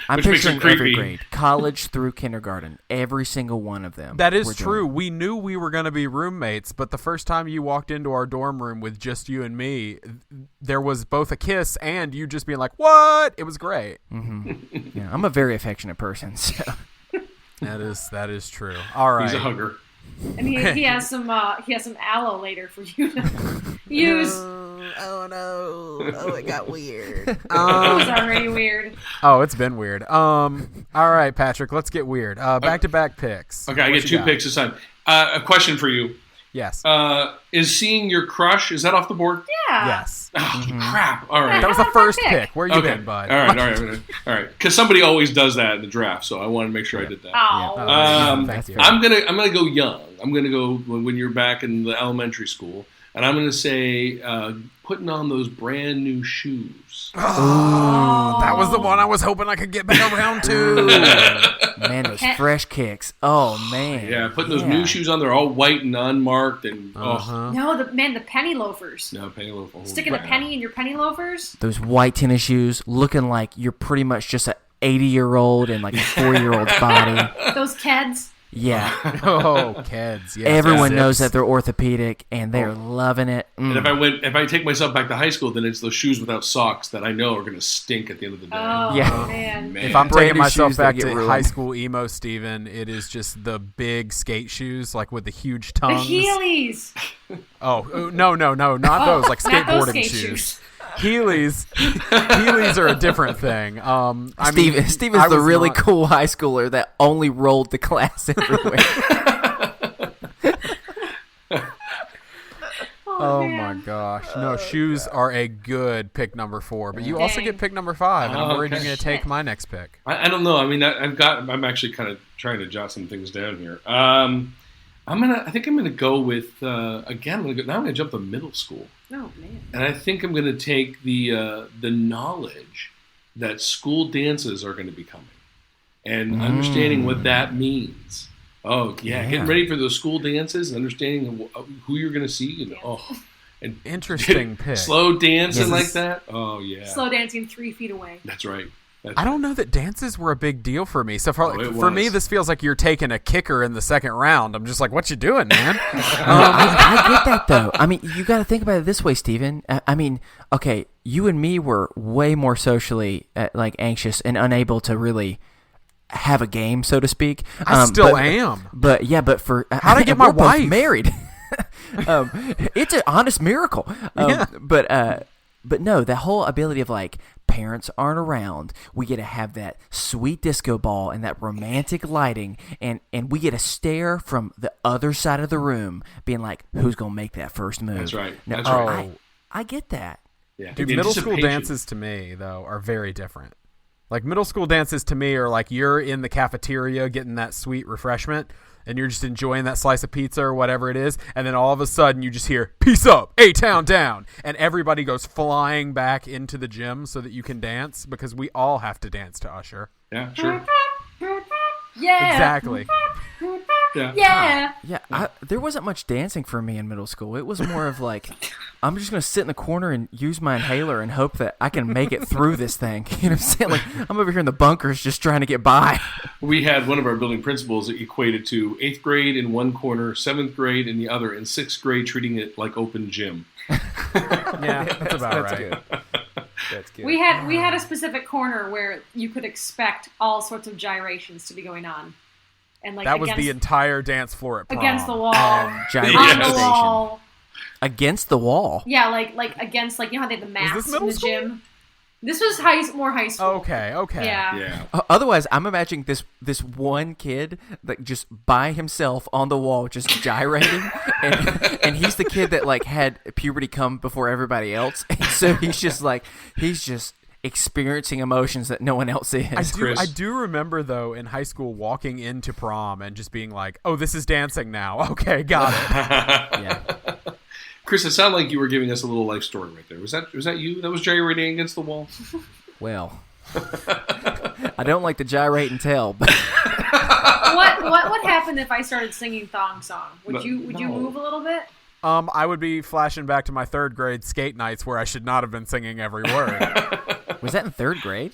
I'm which makes it picturing every creepy. grade, college through kindergarten, every single one of them. That we're is doing true. it. We knew we were going to be roommates, but the first time you walked into our dorm room with just you and me, there was both a kiss and you just being like, "What?" It was great. Yeah, I'm a very affectionate person. So. That is true. All right. He's a hugger. And he has some aloe later for you to use. Oh no! Oh, it got weird. It was already weird. Oh, it's been weird. All right, Patrick, let's get weird. Back-to-back picks. Okay, I What get you 2 got? picks this time. A question for you. Yes. Is seeing your crush, is that off the board? Yeah. Yes. Oh, crap. All right. That was the How's that first pick? pick. Where you Okay. been, bud? All right. Because somebody always does that in the draft, so I wanted to make sure I did that. Oh. Thank you. I'm gonna go young. I'm gonna go when you're back in the elementary school, and I'm gonna say putting on those brand new shoes. That was the one I was hoping I could get back around to. Man, those fresh kicks. Oh man. Yeah, putting those new shoes on. They're all white and unmarked, and No, the penny loafers. no penny loaf. Sticking a penny in your penny loafers. Those white tennis shoes, looking like you're pretty much just a 80-year-old in like a 4-year-old's body. Those Keds. Yeah. Oh, kids. Yes. Everyone Yes. knows that they're orthopedic and they're loving it. And if I take myself back to high school, then it's those shoes without socks that I know are going to stink at the end of the day. Oh Yeah. man. Man. If I'm Brand taking new myself shoes that back get to ruined. high school emo Steven, it is just the big skate shoes, like with the huge The tongues. Heelys. Oh, no, not those, like Not those skateboarding skate shoes. shoes. Heelys are a different thing. Steve is the really cool high schooler that only rolled the class everywhere. Oh my gosh! No, shoes are a good pick number 4, but you also get pick number 5, and I'm worried you're going to take my next pick. I don't know. I mean, I'm actually kind of trying to jot some things down here. I think I'm gonna go with again. I'm gonna jump to middle school. Oh man! And I think I'm gonna take the knowledge that school dances are going to be coming, and understanding what that means. Oh yeah, getting ready for those school dances and understanding who you're going to see, and interesting pick. Slow dancing like that. Oh yeah, slow dancing 3 feet away. That's right. I don't know that dances were a big deal for me. So for me, this feels like you're taking a kicker in the second round. I'm just like, what you doing, man? I get that, though. I mean, you got to think about it this way, Steven. I mean, okay, you and me were way more socially anxious and unable to really have a game, so to speak. I still am. But for how'd I get my wife married? It's an honest miracle. But no, the whole ability of parents aren't around. We get to have that sweet disco ball and that romantic lighting, and we get to stare from the other side of the room, being like, who's gonna make that first move? That's right. Now, That's right. I get that. Yeah. Dude, middle school dances to me though are very different. Like middle school dances to me are like you're in the cafeteria getting that sweet refreshment, and you're just enjoying that slice of pizza or whatever it is, and then all of a sudden you just hear, peace up, A-Town down, and everybody goes flying back into the gym so that you can dance, because we all have to dance to Usher. Yeah, sure. Yeah. Exactly. Yeah. Yeah, there wasn't much dancing for me in middle school. It was more of I'm just going to sit in the corner and use my inhaler and hope that I can make it through this thing. You know what I'm saying? I'm over here in the bunkers just trying to get by. We had one of our building principals that equated to 8th grade in one corner, 7th grade in the other, and 6th grade treating it like open gym. Yeah, that's about right. Good. That's good. We had a specific corner where you could expect all sorts of gyrations to be be going on. And that was the entire dance floor at prom. Against the wall. Gyration on the station. wall. Against the wall? Yeah, like against, you know how they have the mats in the school? gym? This was more high school. Okay. Yeah. Otherwise, I'm imagining this one kid just by himself on the wall, just gyrating, and he's the kid that had puberty come before everybody else, and so he's just experiencing emotions that no one else is. I do remember though in high school walking into prom and just being like, "Oh, this is dancing now." Okay, got it. Yeah. Chris, it sounded like you were giving us a little life story right there. Was that you that was gyrating against the wall? Well, I don't like to gyrate and tell, but what would happen if I started singing thong song? Would you move a little bit? I would be flashing back to my 3rd grade skate nights where I should not have been singing every word. Was that in 3rd grade?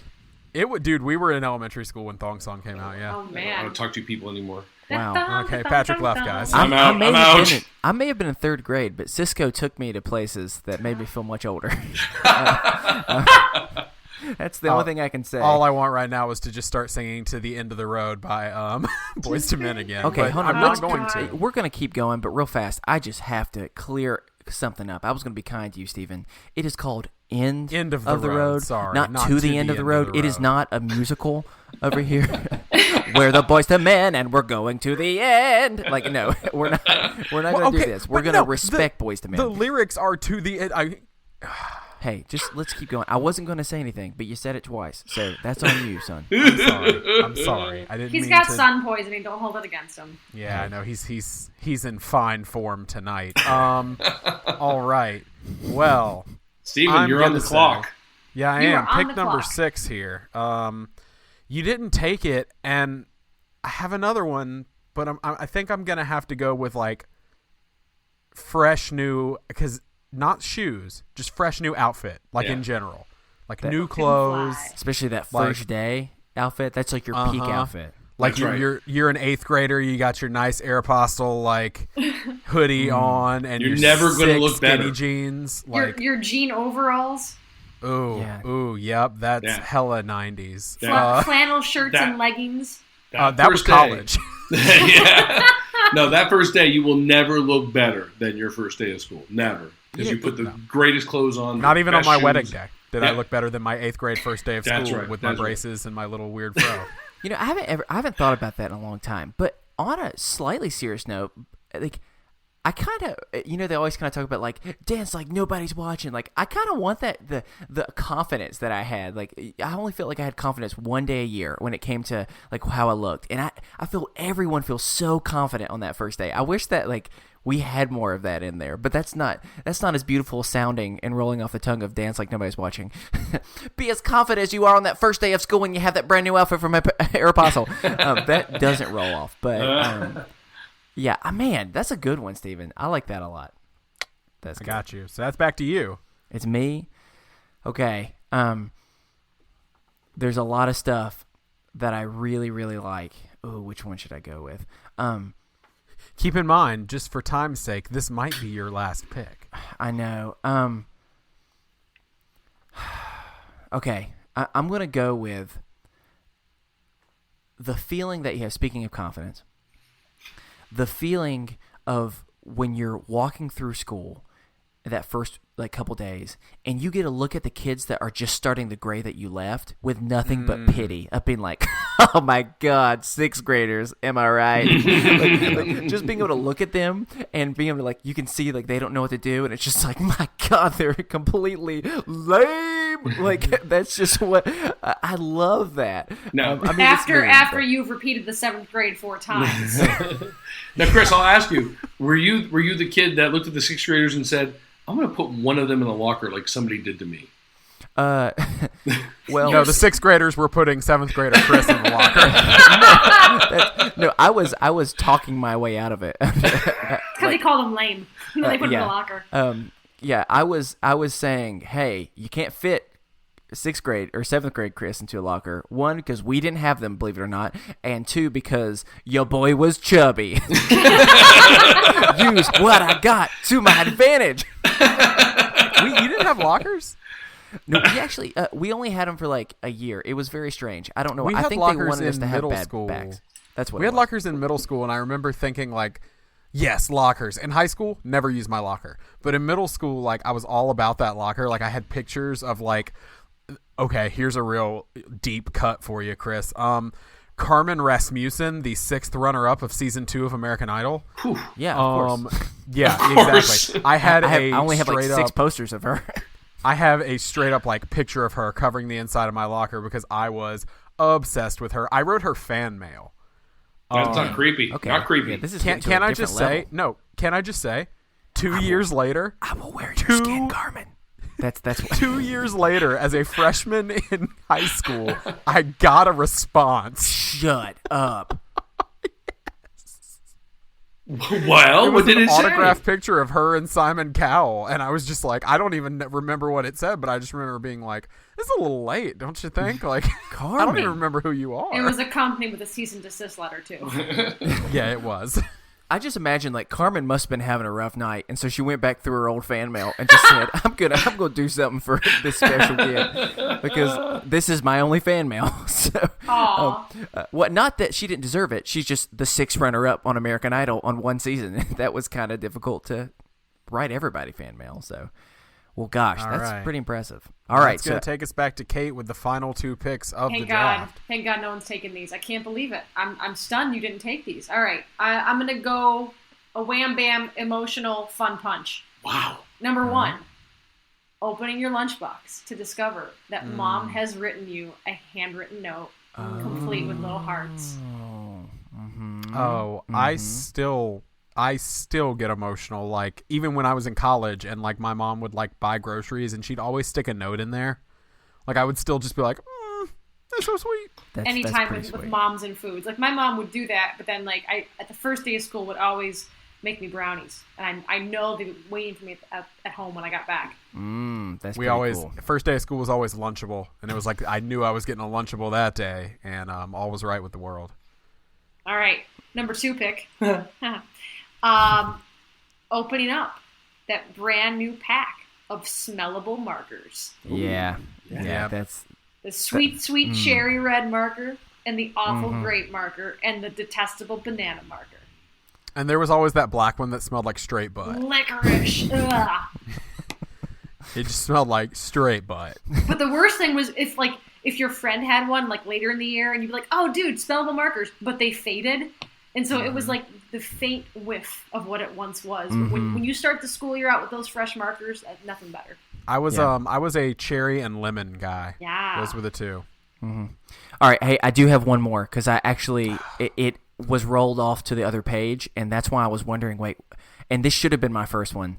Dude, we were in elementary school when Thong Song came out, yeah. Oh, man. I don't talk to you people anymore. Wow. Okay, Patrick left, guys. I'm out. I may have been in 3rd grade, but Cisco took me to places that made me feel much older. That's the only thing I can say. All I want right now is to just start singing To the End of the Road by Boys to Men again. Okay, hold on. I'm not going to. We're going to keep going, but real fast. I just have to clear something up. I was going to be kind to you, Stephen. It is called End of the Road. Sorry, not to the end of the road. It is not a musical over here. We're the Boys to Men, and we're going to the end. No, we're not going to do this. We're going to respect Boys to Men. The lyrics are to the end. Hey, just let's keep going. I wasn't going to say anything, but you said it twice, so that's on you, son. I'm sorry. I didn't. He's got sun poisoning. Don't hold it against him. Yeah, I know. He's in fine form tonight. All right. Well, Steven, you're on the clock. Yeah, I am. Pick number 6 here. You didn't take it, and I have another one, but I think I'm gonna have to go with fresh new, because not shoes, just fresh new outfit, in general, new clothes, especially that first day outfit. That's your peak outfit. You're an 8th grader, you got your nice Aeropostale hoodie on, and you're never gonna look skinny better. jeans, your jean overalls. Ooh, yep, that's hella 90s. Flannel shirts and leggings. That was college. Yeah. No, that first day you will never look better than your first day of school. Never. because you put the greatest clothes on. Not even on my shoes. wedding day did I look better than my 8th grade first day of school with my braces and my little weird fro. I haven't thought about that in a long time. But on a slightly serious note, like, I kind of, they always kind of talk about, like, dance like nobody's watching. Like, I kind of want that, the confidence that I had. Like, I only felt like I had confidence one day a year when it came to, like, how I looked. And I feel everyone feels so confident on that first day. I wish that, like, we had more of that in there. But that's not as beautiful sounding and rolling off the tongue of dance like nobody's watching. Be as confident as you are on that first day of school when you have that brand new outfit from Aeropostale. That doesn't roll off. But... yeah, man, that's a good one, Steven. I like that a lot. I got you. So that's back to you. It's me. Okay. There's a lot of stuff that I really, really like. Oh, which one should I go with? Keep in mind, just for time's sake, this might be your last pick. I know. Okay. I'm going to go with the feeling that you have, speaking of confidence, the feeling of when you're walking through school that first couple days and you get a look at the kids that are just starting the grade that you left with nothing but pity, up being like, oh my God, 6th graders, am I right? like just being able to look at them and being able to, like, you can see like they don't know what to do, and it's just like, my God, they're completely lame. Like, that's just what I love that. No. After you've repeated the 7th grade 4 times. Now, Chris, I'll ask you: Were you the kid that looked at the 6th graders and said, "I'm going to put one of them in the locker like somebody did to me"? Well, no, the 6th graders were putting 7th grader Chris in the locker. no, I was talking my way out of it. Because they called him lame. They put him in the locker. Yeah, I was saying, hey, you can't fit 6th grade or 7th grade Chris into a locker. 1, because we didn't have them, believe it or not, and 2, because your boy was chubby. Use what I got to my advantage. You didn't have lockers? No, we only had them for like a year. It was very strange. I don't know. I think they wanted us to have bad bags. That's what we had lockers in middle school, and I remember thinking, like, yes, lockers. In high school, never used my locker. But in middle school, like, I was all about that locker. Like, I had pictures of, like, okay, here's a real deep cut for you, Chris. Carmen Rasmussen, the 6th runner-up of season 2 of American Idol. Whew. Yeah, of course. Yeah, exactly. I only have like 6 posters of her. I have a straight up like picture of her covering the inside of my locker because I was obsessed with her. I wrote her fan mail. That's not creepy. Okay. Not creepy. Yeah, this is can I just say? No. Can I just say? 2 years later, I will wear your skin, Carmen. That's what. 2 years later, as a freshman in high school, I got a response. Shut up. Well, what did it say? An autographed picture of her and Simon Cowell, and I was just like, I don't even remember what it said, but I just remember being like, "This is a little late, don't you think?" Like, Carmen. I don't even remember who you are. It was accompanied with a cease and desist letter too. Yeah, it was. I just imagine like Carmen must have been having a rough night, and so she went back through her old fan mail and just said, "I'm gonna do something for this special kid because this is my only fan mail." So, not that she didn't deserve it. She's just the 6th runner-up on American Idol on one season. That was kind of difficult to write everybody fan mail. So, well, gosh, that's pretty impressive. All right, it's gonna take us back to Kate with the final 2 picks of the draft. Thank God no one's taken these. I can't believe it. I'm stunned you didn't take these. All right, I'm gonna go a wham bam emotional fun punch. Wow. Number 1, opening your lunchbox to discover that mom has written you a handwritten note, complete with little hearts. I still get emotional, like, even when I was in college and, like, my mom would, like, buy groceries and she'd always stick a note in there. Like, I would still just be like, that's so sweet. Anytime with moms and foods. Like, my mom would do that, but then, like, at the first day of school would always make me brownies. And I know they were waiting for me at home when I got back. That's cool. First day of school was always Lunchable. And it was like, I knew I was getting a Lunchable that day, and all was right with the world. All right. Number 2 pick. Opening up that brand new pack of smellable markers. Yeah. That's the sweet cherry red marker and the awful grape marker and the detestable banana marker. And there was always that black one that smelled like straight butt. Licorice. Ugh. It just smelled like straight butt. But the worst thing was if your friend had one like later in the year and you'd be like, oh dude, smellable markers, but they faded. And so it was like the faint whiff of what it once was. But when you start the school year out with those fresh markers, nothing better. I was a cherry and lemon guy. Yeah. Those were the two. All right, hey, I do have one more because I actually it was rolled off to the other page, and that's why I was wondering. Wait, and this should have been my first one.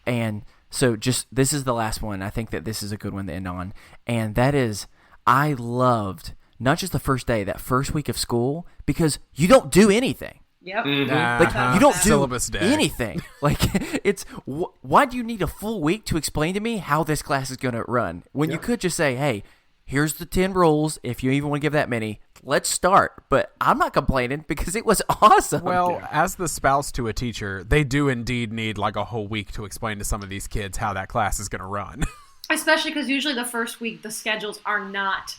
And so this is the last one. I think that this is a good one to end on, and that is I loved not just the first day, that first week of school, because you don't do anything. Yep. Like you don't do Syllabus day. anything. Like it's why do you need a full week to explain to me how this class is going to run when you could just say, hey, here's the 10 rules. If you even want to give that many, let's start. But I'm not complaining because it was awesome. Well, as the spouse to a teacher, they do indeed need like a whole week to explain to some of these kids how that class is going to run. Especially because usually the first week the schedules are not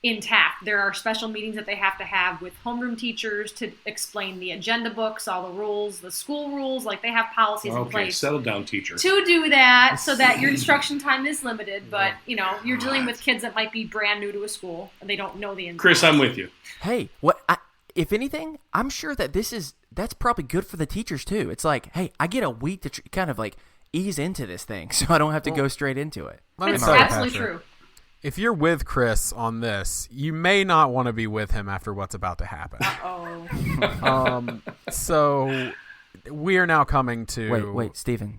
intact. There are special meetings that they have to have with homeroom teachers to explain the agenda books, all the rules, the school rules. Like they have policies in place. Settle down, teacher. To do that so that your instruction time is limited. But, you're dealing with kids that might be brand new to a school and they don't know the ins and Chris, outs. I'm with you. Hey, if anything, I'm sure that that's probably good for the teachers too. It's like, hey, I get a week to kind of like ease into this thing so I don't have to go straight into it. It's tell you, absolutely Patrick, true. If you're with Chris on this, you may not want to be with him after what's about to happen. Oh. So we are now coming to... Wait, Steven,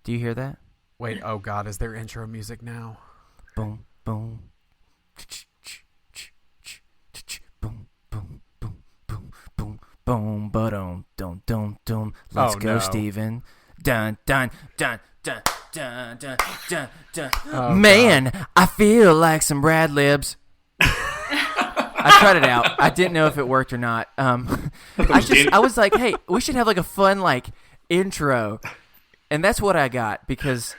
do you hear that? Wait, oh God, is there intro music now? Boom, boom. Boom, boom, boom, boom, boom, boom, ba-dum, dum, dum, dum. Let's go, no. Steven. Dun, dun, dun, dun, dun, dun, dun, dun. Oh, Man, God. I feel like some Brad Libs. I tried it out. I didn't know if it worked or not. I was like, hey, we should have like a fun like intro, and that's what I got because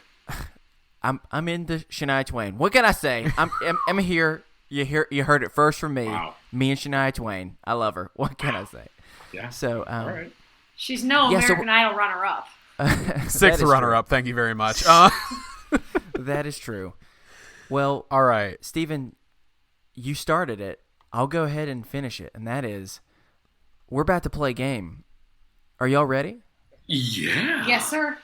I'm into Shania Twain. What can I say? I'm here. You heard it first from me. Wow. Me and Shania Twain. I love her. What can I say? Yeah. So All right. She's no American Idol runner-up. Sixth runner-up, thank you very much. That is true. Well, All right. Steven, you started it. I'll go ahead and finish it, and that is, we're about to play a game. Are y'all ready? Yeah. Yes, sir.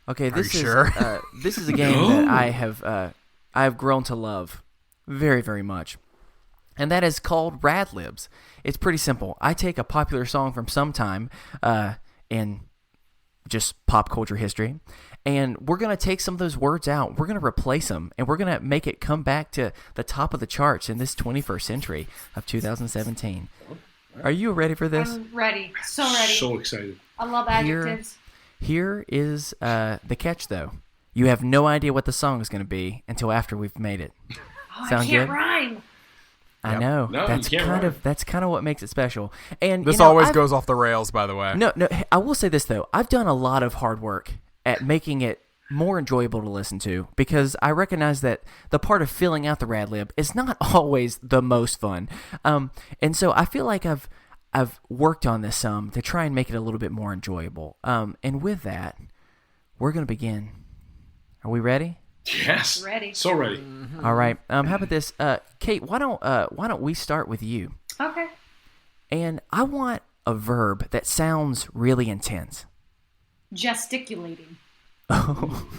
Okay, this you is sure? this is a game that I have grown to love very, very much, and that is called Rad Libs. It's pretty simple. I take a popular song from some time in just pop culture history, and we're going to take some of those words out. We're going to replace them, and we're going to make it come back to the top of the charts in this 21st century of 2017. Are you ready for this? I'm ready. So ready. So excited. I love adjectives. Here is the catch, though. You have no idea what the song is going to be until after we've made it. Oh, Sound I can't good? rhyme. I know. No, you that's can't kind rhyme. of what makes it special. And This always goes off the rails, by the way. No, I will say this though. I've done a lot of hard work at making it more enjoyable to listen to because I recognize that the part of filling out the Rad Lib is not always the most fun. And so I feel like I've worked on this some to try and make it a little bit more enjoyable. And with that, we're going to begin. Are we ready? Yes. Ready. So ready. All right. How about this, Kate? Why don't we start with you? Okay. And I want a verb that sounds really intense. Gesticulating. Ooh.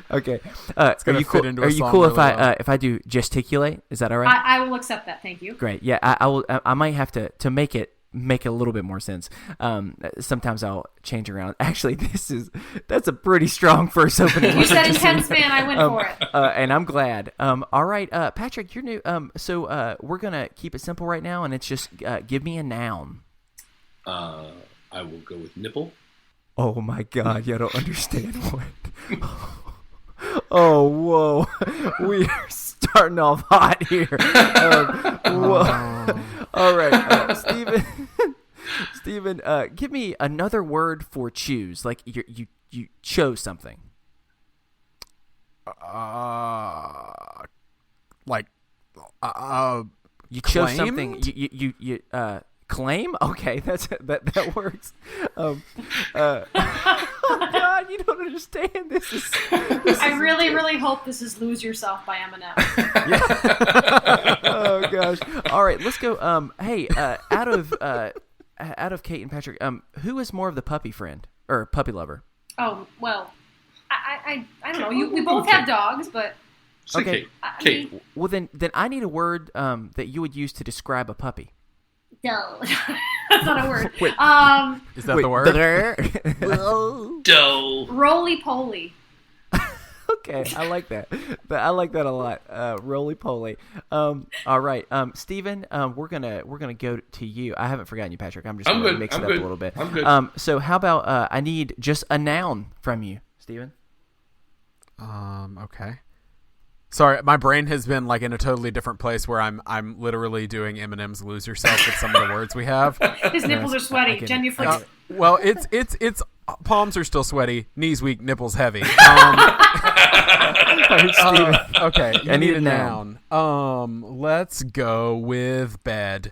Okay. gonna are you fit cool? into a Are you song cool really well. if I do gesticulate? Is that all right? I will accept that. Thank you. Great. Yeah. I will. I might have to make it a little bit more sense. Sometimes I'll change around. Actually, that's a pretty strong first opening. You said intense, man. I went for it. And I'm glad. All right, Patrick, you're new. So we're gonna keep it simple right now, and it's just give me a noun. I will go with nipple. Oh my God, you don't understand what. Oh, whoa. We are starting off hot here. Whoa. All right, Steven, give me another word for choose. Like you chose something. Like, You chose claimed? something. You Claim? Okay, that works. Oh God, you don't understand. This I really hope this is "Lose Yourself" by Eminem. Oh gosh. All right, let's go. Hey, out of Kate and Patrick, who is more of the puppy friend or puppy lover? Oh well, I don't know. We both have dogs, but Say Okay. Kate. mean, Well, then I need a word that you would use to describe a puppy. no, that's not a word. Wait. Is that the word? Doe. Roly poly. Okay, I like that. I like that a lot. Roly poly. All right, Steven, we're gonna go to you. I haven't forgotten you, Patrick. I'm just gonna good. mix I'm it good. up a little bit. I'm good. So how about I need just a noun from you, Steven? Okay. Sorry, my brain has been like in a totally different place where I'm literally doing Eminem's "Lose Yourself" with some of the words we have. His nipples are sweaty. Genuflex. Well, it's palms are still sweaty, knees weak, nipples heavy. Okay, I need a noun. Let's go with bed.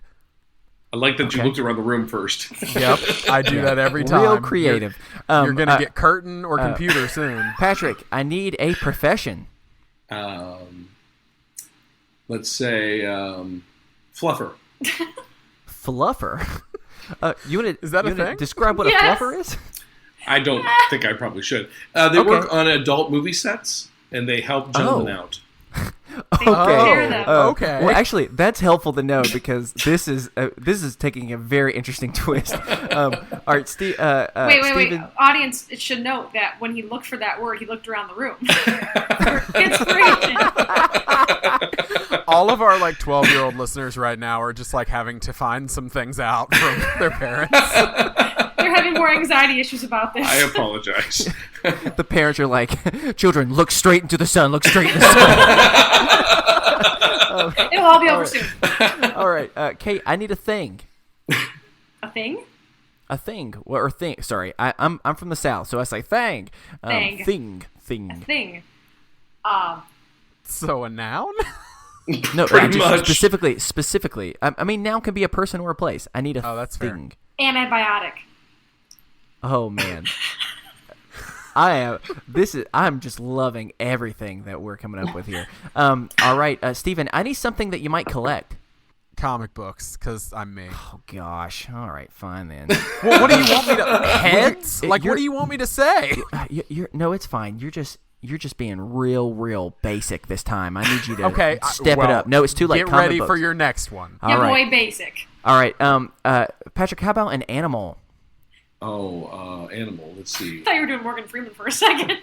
I like that you Okay. looked around the room first. Yep, I do that every time. Real creative. You're gonna get curtain or computer soon. Patrick, I need a profession. Let's say fluffer. Fluffer. You want to? Is that a thing? Describe what Yes. a fluffer is. I don't think I probably should. They work on adult movie sets, and they help gentlemen out. They prepare them. Okay. Well, actually, that's helpful to know because this is taking a very interesting twist. All right, Steve. Wait. Steven, Audience, it should note that when he looked for that word, he looked around the room for inspiration. All of our like 12-year-old listeners right now are just like having to find some things out from their parents. They're having more anxiety issues about this. I apologize. The parents are like, children, look straight into the sun. Look straight in the sun. It'll all be over soon. All right, Kate, I need a thing. A thing? A thing. Well, or thing. Sorry, I'm from the South, so I say thing. Thing. Thing. Thing. So a noun? No, Pretty just much. specifically. I mean, noun can be a person or a place. I need a that's fair. thing. Antibiotic. Oh man. I'm just loving everything that we're coming up with here. All right, Steven, I need something that you might collect. Comic books, because I'm me. Oh gosh. All right, fine then. Well, what do you want me to heads? Like, You're- what do you want me to say? You're no, it's fine. You're just being real basic this time. I need you to Okay, step well, it up. No, it's too late. Get Comic ready books. for your next one. All Give right. away basic. All right. Patrick, how about an animal? Animal. Let's see. I thought you were doing Morgan Freeman for a second.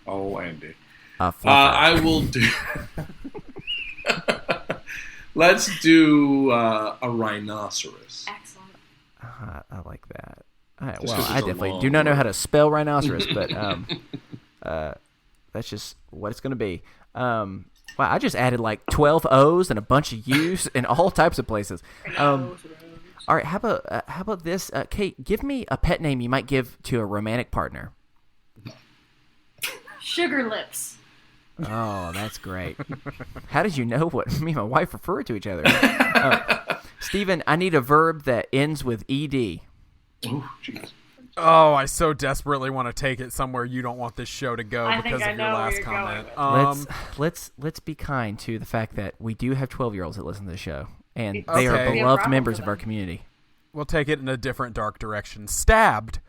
Oh, Andy. A fluffer. I will do. Let's do a rhinoceros. Excellent. I like that. All right, Just well, 'cause I it's a definitely long do not know word. how to spell rhinoceros, but that's just what it's going to be. Wow, I just added like 12 O's and a bunch of U's in all types of places. All right, how about this? Kate, give me a pet name you might give to a romantic partner. Sugar lips. Oh, that's great. How did you know what me and my wife refer to each other? Steven, I need a verb that ends with ed. Oh, jeez. Oh, I so desperately want to take it somewhere you don't want this show to go I because think I of your know where last you're comment. Let's be kind to the fact that we do have 12-year-olds that listen to the show, and Okay. they are Be a beloved problem members for of our them. community. We'll take it in a different dark direction. Stabbed.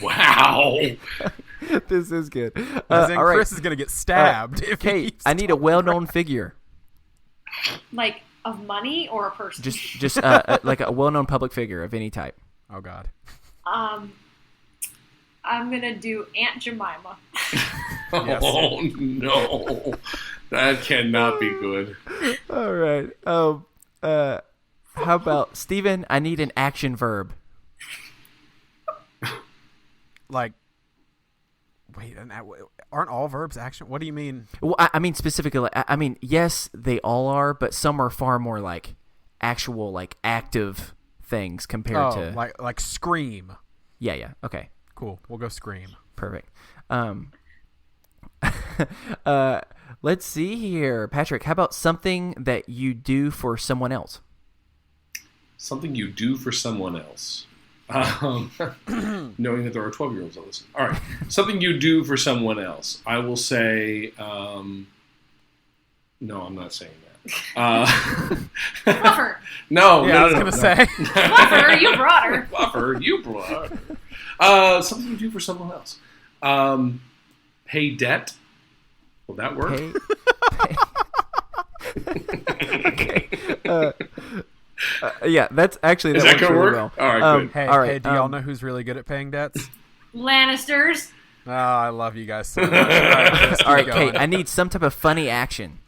Wow. This is good. As in all right, Chris is going to get stabbed. If he Kate, keeps I need a well-known figure. Like of money or a person? Just like a well-known public figure of any type. Oh, God. I'm gonna do Aunt Jemima. Yes. Oh no, that cannot be good. All right. How about Steven? I need an action verb. Like, wait, aren't all verbs action? What do you mean? Well, I mean specifically. I mean, yes, they all are, but some are far more like actual, like active things compared to. like scream. Yeah. Okay. Cool. We'll go scream. Perfect. Let's see here, Patrick. How about something that you do for someone else? Something you do for someone else. Knowing that there are 12-year-olds that listen. All right. Something you do for someone else. I will say, no, I'm not saying that. Fluffer. No, Yeah, no, I was no, gonna no. say. Fluffer, you brought her. Fluffer, you brought her. Something you do for someone else. Pay debt. Will that work? Okay. Yeah, that's actually Is that that works gonna really work? well. All right, good. Hey, All right, hey, do y'all know who's really good at paying debts? Lannisters. Oh, I love you guys so much. All right, let's keep All right, going. Kate, I need some type of funny action.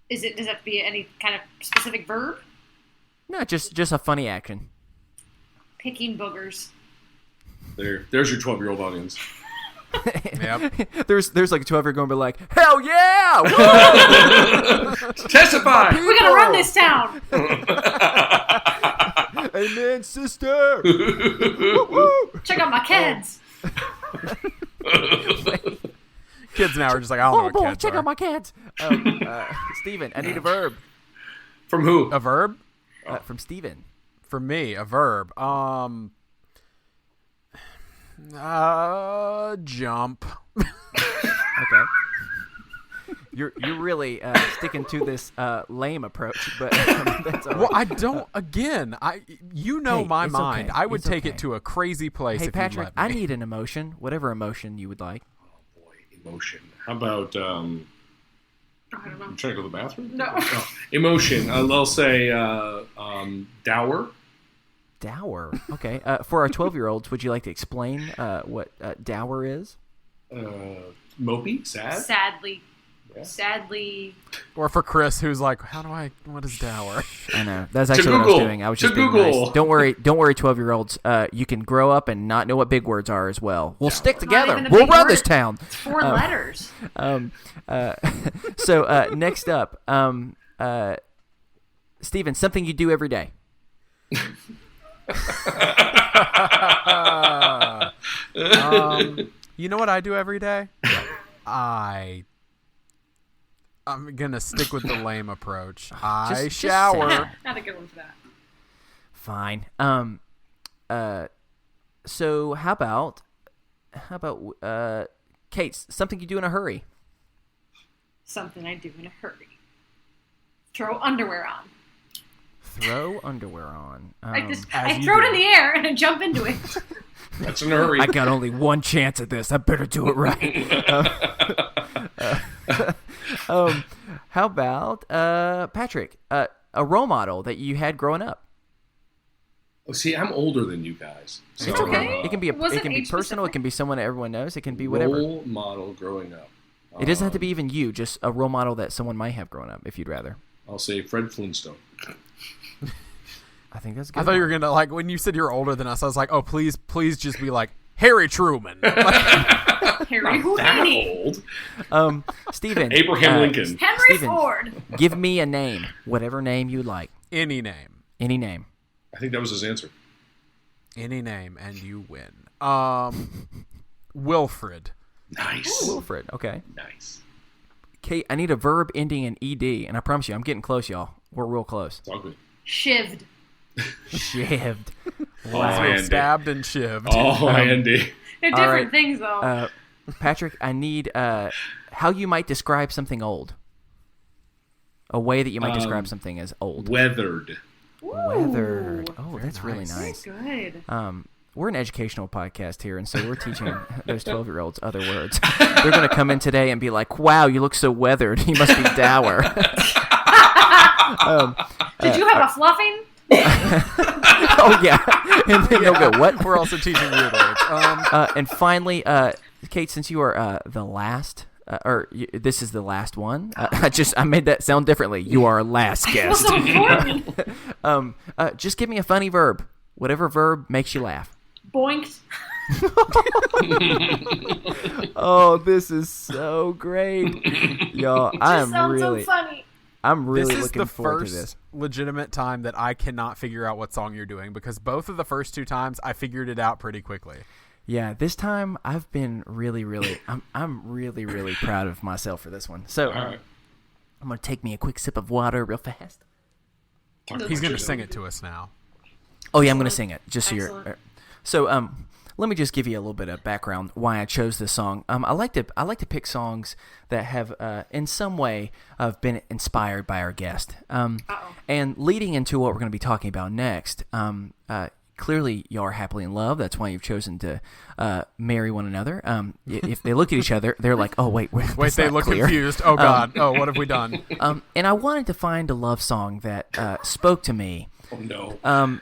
Does it have to be any kind of specific verb? No, just a funny action. Picking boogers. There's your 12-year-old audience. Yep. There's like a 12-year-old going to be like, hell yeah! Woo! Testify. We gotta run this town. Amen, sister. Check out my kids. Kids now are just like, I don't know what kids check are. out my cats. Steven, I need a verb. From who? A verb? From Steven. For me, a verb. Jump. Okay. You're really sticking to this lame approach, but that's all right. Well, I don't. Again, you know Hey, my it's mind. okay. I would It's take okay. it to a crazy place Hey, if Patrick, you let me. I need an emotion, whatever emotion you would like. Boy, emotion. How about I don't know. I'm trying to go to the bathroom? No. Oh, emotion. I'll say dour. Dour. Okay. For our 12-year-olds, would you like to explain what dour is? Mopey. Sad. Sadly. Yeah. Sadly. Or for Chris, who's like, what is dower? I know. That's actually what I was Google. doing. I was To just being Google. nice. Don't worry, 12-year-olds. You can grow up and not know what big words are as well. We'll stick together. even a We'll big run word. this town. It's 4 letters. So next up, Steven, something you do every day. You know what I do every day? I'm gonna stick with the lame approach. I Just shower. say it. Not a good one for that. Fine. So how about Kate, something you do in a hurry? Something I do in a hurry. Throw underwear on. Throw underwear on. I you throw it do. in the air and I jump into it. That's in a hurry. I got only one chance at this. I better do it right. How about Patrick? A role model that you had growing up. Oh, see, I'm older than you guys. So, It's okay. It can be Was it personal. age It specific? can be someone that everyone knows. It can be whatever. Role model growing up. It doesn't have to be even you. Just a role model that someone might have grown up, if you'd rather. I'll say Fred Flintstone. I think that's a good. I thought you were one. gonna like when you said you're older than us. I was like, oh please just be like Harry Truman. Harry That Houdini. old. Steven. Abraham Lincoln. Henry Steven. Ford. Give me a name, whatever name you'd like. Any name, Any name. I think that was his answer. and you win. Wilfred. Nice. Wilfred. Okay. Nice. Kate, I need a verb ending in ed, and I promise you, I'm getting close, y'all. We're real close. It's all good. Shivved. Shivved. Oh, So Andy. stabbed and shivved. Oh, Andy. They're All different right. things, though. Patrick, I need how you might describe something old. A way that you might describe something as old. Weathered. Weathered. Oh, that's really nice. nice. Good. We're an educational podcast here, and so we're teaching those 12-year-olds other words. They're going to come in today and be like, wow, you look so weathered. You must be dour. Did you have a fluffing? Oh, yeah. And then they'll go, what? We're also teaching weird words. And finally, Kate, since you are the last, this is the last one. I made that sound differently. You are our last What's guest. so important? Just give me a funny verb. Whatever verb makes you laugh. Boinked. Oh, this is so great, y'all! Just sounds so funny. I'm really This is looking the forward first to this. legitimate time that I cannot figure out what song you're doing because both of the first two times I figured it out pretty quickly. Yeah, this time I've been really, I'm really, really proud of myself for this one. So All right. I'm gonna take me a quick sip of water real fast. He's going to sing it to us now. Oh yeah, I'm going to sing it. Just so you're. Excellent. So let me just give you a little bit of background why I chose this song. I like to pick songs that have in some way been inspired by our guest. And leading into what we're going to be talking about next, clearly you are happily in love. That's why you've chosen to marry one another. If they look at each other, they're like, "Oh wait, they look clear. confused. Oh God, what have we done?" And I wanted to find a love song that spoke to me. Oh no.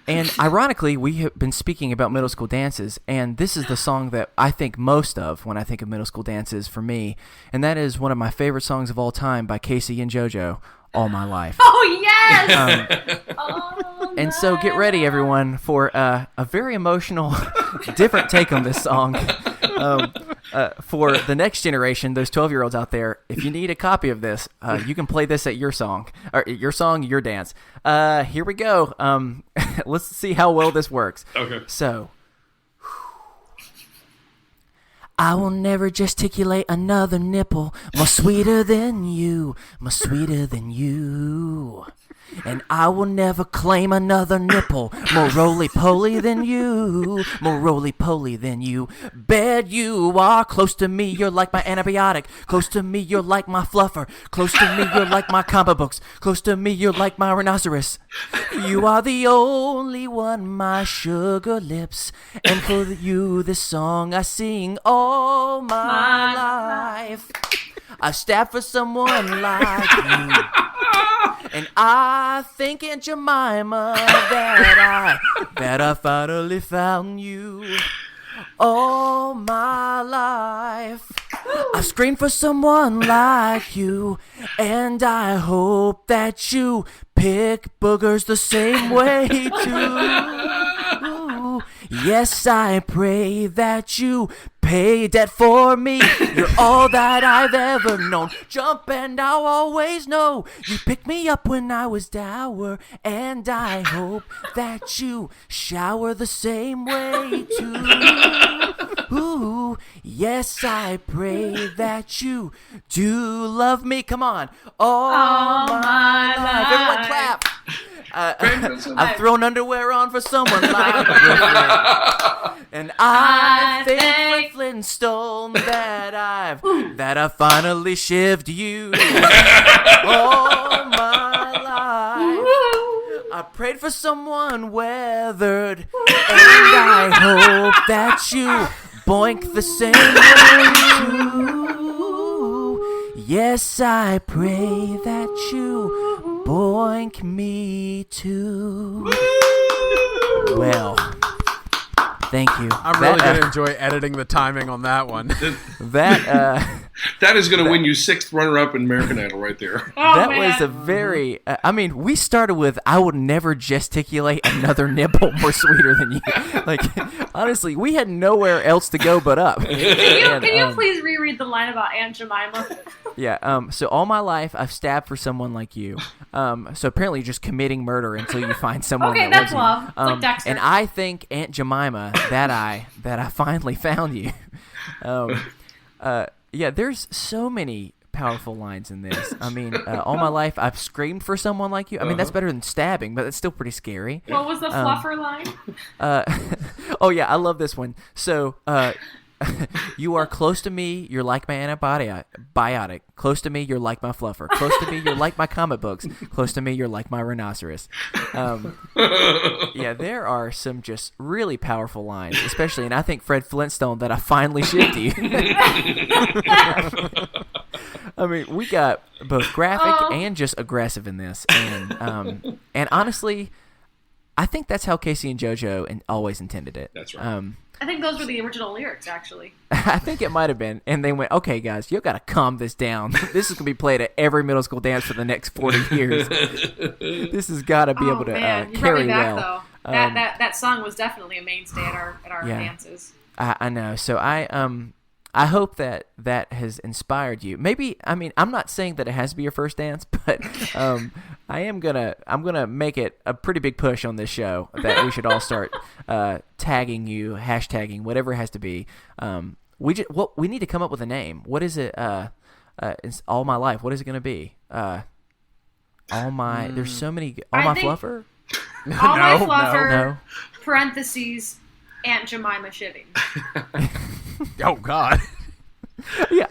And ironically, we have been speaking about middle school dances, and this is the song that I think most of when I think of middle school dances for me, and that is one of my favorite songs of all time by Casey and JoJo, All My Life. Oh, yes! And so get ready, everyone, for a very emotional, different take on this song. For the next generation, those 12-year-olds out there, if you need a copy of this, you can play this at your song, your dance. Here we go. Let's see how well this works. Okay. So, I will never gesticulate another nipple more sweeter than you, more sweeter than you. And I will never claim another nipple more roly-poly than you, more roly-poly than you. Bet you are close to me, you're like my antibiotic. Close to me, you're like my fluffer. Close to me, you're like my comic books. Close to me, you're like my rhinoceros. You are the only one, my sugar lips. And for you, this song I sing all my life. I stab for someone like you. And I think, Aunt Jemima, that I finally found you. All my life I screamed for someone like you, and I hope that you pick boogers the same way too. Yes, I pray that you pay debt for me. You're all that I've ever known. Jump and I'll always know. You picked me up when I was dour, and I hope that you shower the same way too. Ooh, yes, I pray that you do love me. Come on. All my life. Everyone clap. I've thrown underwear on for someone like Flintstone. And I think for Flintstone that I finally shivved you. All my life I prayed for someone weathered, and I hope that you boink the same way too. Yes, I pray that you boink me too. Well, thank you. I'm really going to enjoy editing the timing on that one. That is going to win you 6th runner-up in American Idol right there. That was a very... we started with, I would never gesticulate another nipple more sweeter than you. Like, honestly, we had nowhere else to go but up. Can you please reread the line about Aunt Jemima? Yeah, so all my life, I've stabbed for someone like you. So apparently you're just committing murder until you find someone Okay, that that's loves love. you. Like Dexter. And I think, Aunt Jemima, that I finally found you. Yeah, there's so many powerful lines in this. I mean, all my life I've screamed for someone like you. I mean, that's better than stabbing, but it's still pretty scary. What was the fluffer line? Oh, yeah, I love this one. So, you are close to me, you're like my antibiotic. Close to me, you're like my fluffer. Close to me, you're like my comic books. Close to me, you're like my rhinoceros. Yeah, there are some just really powerful lines, especially, and I think Fred Flintstone, that I finally shipped you. I mean, we got both graphic and just aggressive in this, and honestly, I think that's how Casey and JoJo always intended it. That's right. I think those were the original lyrics, actually. I think it might have been. And they went, okay, guys, you've got to calm this down. This is going to be played at every middle school dance for the next 40 years. This has got to be able to carry well. Though. That song was definitely a mainstay at our dances. I know. So I hope that has inspired you. Maybe, I mean, I'm not saying that it has to be your first dance, but I'm gonna make it a pretty big push on this show that we should all start tagging you, hashtagging, whatever it has to be. We need to come up with a name. What is it? It's all my life. What is it gonna be? There's so many. I My think- fluffer. All my fluffer, No. parentheses, Aunt Jemima shitting. Oh God. Yeah,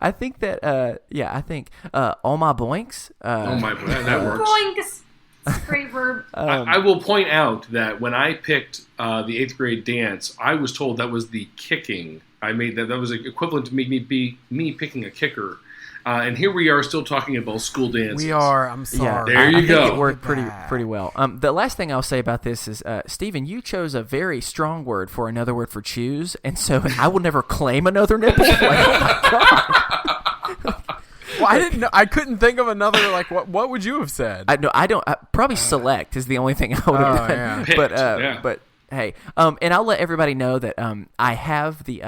I think that. I think all my boinks. Oh my, that works. Boinks. It's a great verb. I will point out that when I picked the 8th grade dance, I was told that was the kicking. I made that was equivalent to me picking a kicker. And here we are still talking about school dances. We are. I'm sorry. There you I go. think it worked pretty well. The last thing I'll say about this is, Stephen, you chose a very strong word for another word for choose, and so I will never claim another nipple. Like, oh my God. Well, I didn't know. I couldn't think of another. Like, what would you have said? I don't. Probably select is the only thing I would have done. Yeah. Picked, But yeah. but hey, and I'll let everybody know that I have the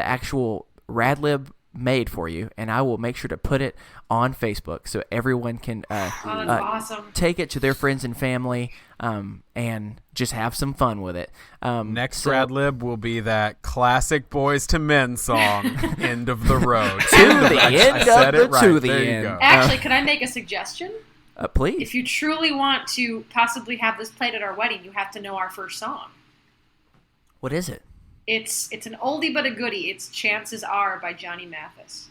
actual Radlib made for you, and I will make sure to put it on Facebook so everyone can Oh, that's awesome. take it to their friends and family and just have some fun with it. Next Radlib will be that classic Boys to Men song, "End of the Road." To the end said of it the right. to the There you end. go. Actually, could I make a suggestion? Please. If you truly want to possibly have this played at our wedding, you have to know our first song. What is it? It's an oldie but a goodie. It's "Chances Are" by Johnny Mathis.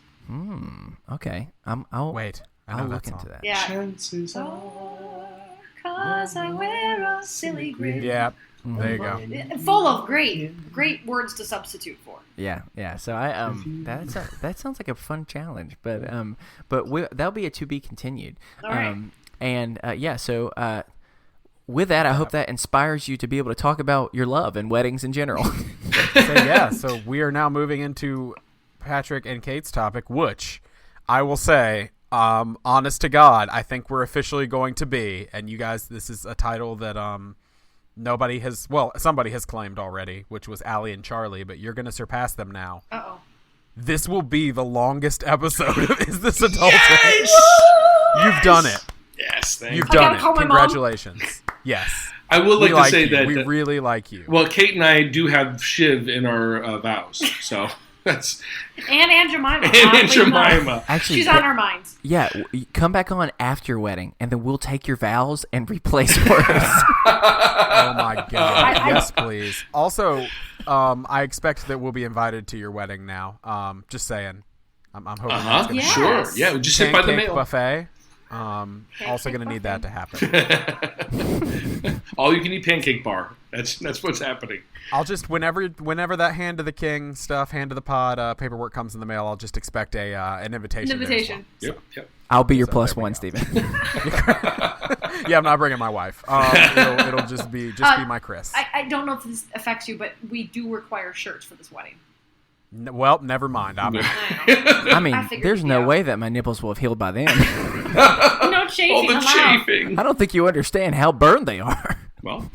Okay. I'll Wait, I know I'll that look song. into that. Yeah. Chances are. Cause I wear a silly grin. Yeah, there you go. Full of great words to substitute for. Yeah. So I that sounds like a fun challenge, but that'll be a to be continued. All right. So with that, I hope that inspires you to be able to talk about your love and weddings in general. So we are now moving into Patrick and Kate's topic, which I will say, honest to God, I think we're officially going to be, and you guys, this is a title that somebody has claimed already, which was Allie and Charlie, but you're going to surpass them now. Uh-oh. This will be the longest episode of Is This Adulting? Yes! You've done it. Yes, thank You've you. done gotta it. call my mom. Congratulations. Yes. I would like to say you. that we really like you. well, Kate and I do have Shiv in our vows, so that's And Aunt Jemima. and oddly Aunt Jemima. enough. Actually, She's on our minds. yeah, come back on after your wedding, and then we'll take your vows and replace words. Oh my God! I- Yes, please. Also, I expect that we'll be invited to your wedding now. Just saying. I'm hoping that's going to Sure. Yes. Yeah, just sit by the pancake mail. buffet. Also going to need that to happen. All you can eat pancake bar. That's what's happening. I'll just whenever that hand to the king stuff, hand to the pod paperwork comes in the mail, I'll just expect an invitation. An invitation. Yep. I'll be your So plus there we one, go. Stephen. Yeah, I'm not bringing my wife. It'll just be my Chris. I don't know if this affects you, but we do require shirts for this wedding. Well, never mind. I know. I mean, I figured there's it'd no be out. way that my nipples will have healed by then. No chafing All the allowed. chafing. I don't think you understand how burned they are. Well,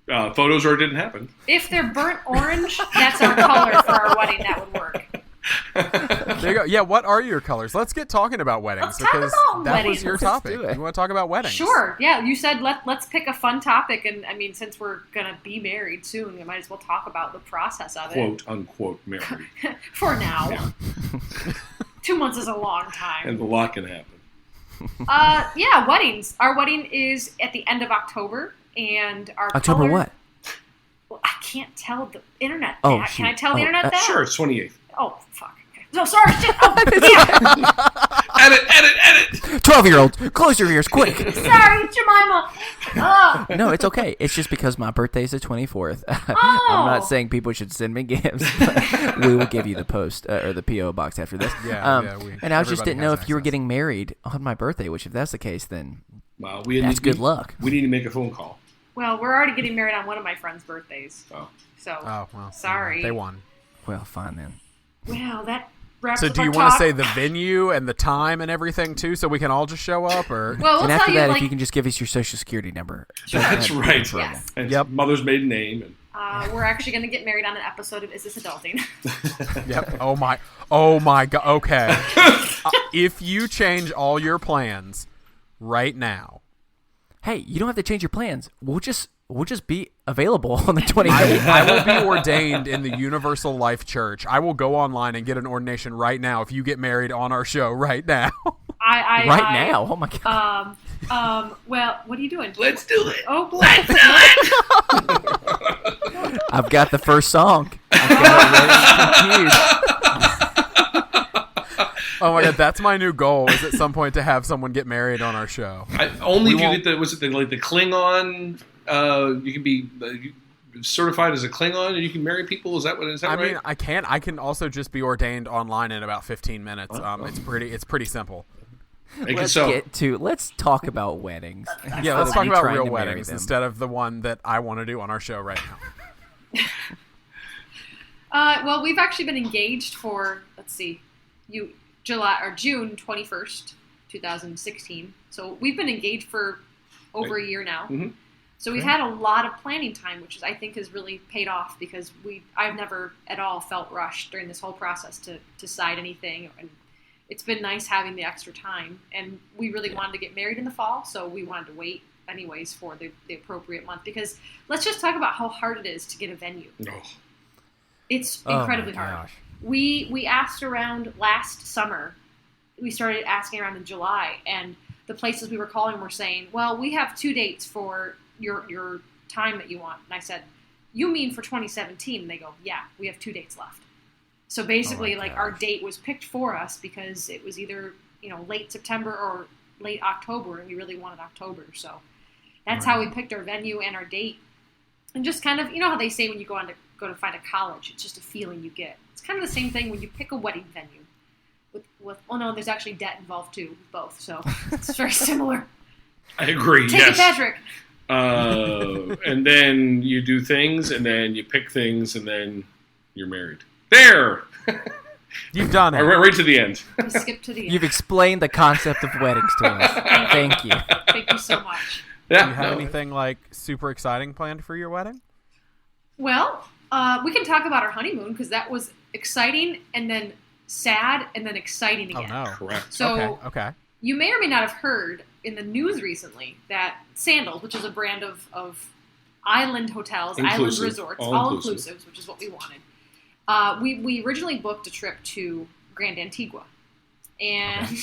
photos or it didn't happen. If they're burnt orange, that's our color for our wedding. That would work. There you go. Yeah, what are your colors? Let's get talking about weddings Let's talk because about that weddings. was your Let's topic. do it. You want to talk about weddings? Sure. Yeah, you said let's pick a fun topic, and I mean, since we're gonna be married soon, we might as well talk about the process of it. Quote unquote married. For now. 2 months is a long time. And a lot can happen. Yeah, weddings. Our wedding is at the end of October, and our October color- what? Well, I can't tell the internet that. Oh, Can I shoot. tell the Oh, internet that? Sure, it's 28th. Oh, fuck. Okay. So sorry. Shit. Oh, yeah. Edit. 12-year-olds, close your ears, quick. Sorry, Jemima. Oh. No, it's okay. It's just because my birthday's the 24th. I'm Oh. not saying people should send me gifts. But we will give you the post or the P.O. box after this. Yeah, and I just everybody didn't know has if you were access. getting married on my birthday, which if that's the case, then Well, that's good luck. We need to make a phone call. Well, we're already getting married on one of my friends' birthdays. Oh. So, Oh well. sorry. They won. Well, fine then. Well, that wraps So up do our you want to talk. say the venue and the time and everything too, so we can all just show up, or Well, we'll And tell after you, that, like, if you can just give us your social security number. That's right. Yes. And Yep. mother's maiden name. And we're actually going to get married on an episode of Is This Adulting? Yep. Oh my God. Okay. If you change all your plans right now, Hey, you don't have to change your plans. We'll just we'll just be available on the 28th. I will be ordained in the Universal Life Church. I will go online and get an ordination right now if you get married on our show right now. Now? Oh my God. Well, what are you doing? Let's do it. Oh boy. Let's do it. I've got the first song. I've got it ready to Oh my God, that's my new goal, is at some point to have someone get married on our show. Only if you get the Klingon, you can be certified as a Klingon and you can marry people. Is that right? I mean, I can also just be ordained online in about 15 minutes. It's pretty simple. Let's talk about weddings. Yeah, let's talk about real weddings instead of the one that I want to do on our show right now. Well, we've actually been engaged for, June 21st, 2016. So we've been engaged for over a year now. Mm-hmm. So we've had a lot of planning time, which I think has really paid off because I've never at all felt rushed during this whole process to decide anything. And it's been nice having the extra time. And we really wanted to get married in the fall, so we wanted to wait anyways for the appropriate month. Because let's just talk about how hard it is to get a venue. Oh. It's incredibly hard. We asked around last summer. We started asking around in July, and the places we were calling were saying, well, we have 2 dates for your time that you want. And I said, you mean for 2017? And they go, yeah, we have 2 dates left. So basically, our date was picked for us because it was either, late September or late October, and we really wanted October. So that's how we picked our venue and our date. And just kind of, how they say when you go to find a college, it's just a feeling you get. It's kind of the same thing when you pick a wedding venue. There's actually debt involved too, with both. So it's very similar. I agree. Take it, Patrick. And then you do things, and then you pick things, and then you're married. There! You've done it. Right to the end. We skipped to the end. You've explained the concept of weddings to us. Thank you. Thank you so much. Yeah, do you have anything super exciting planned for your wedding? Well, we can talk about our honeymoon because that was exciting and then sad and then exciting again. Oh, no. Correct. So Okay. You may or may not have heard in the news recently that Sandals, which is a brand of island hotels, island resorts, all inclusives, which is what we wanted. We originally booked a trip to Grand Antigua. And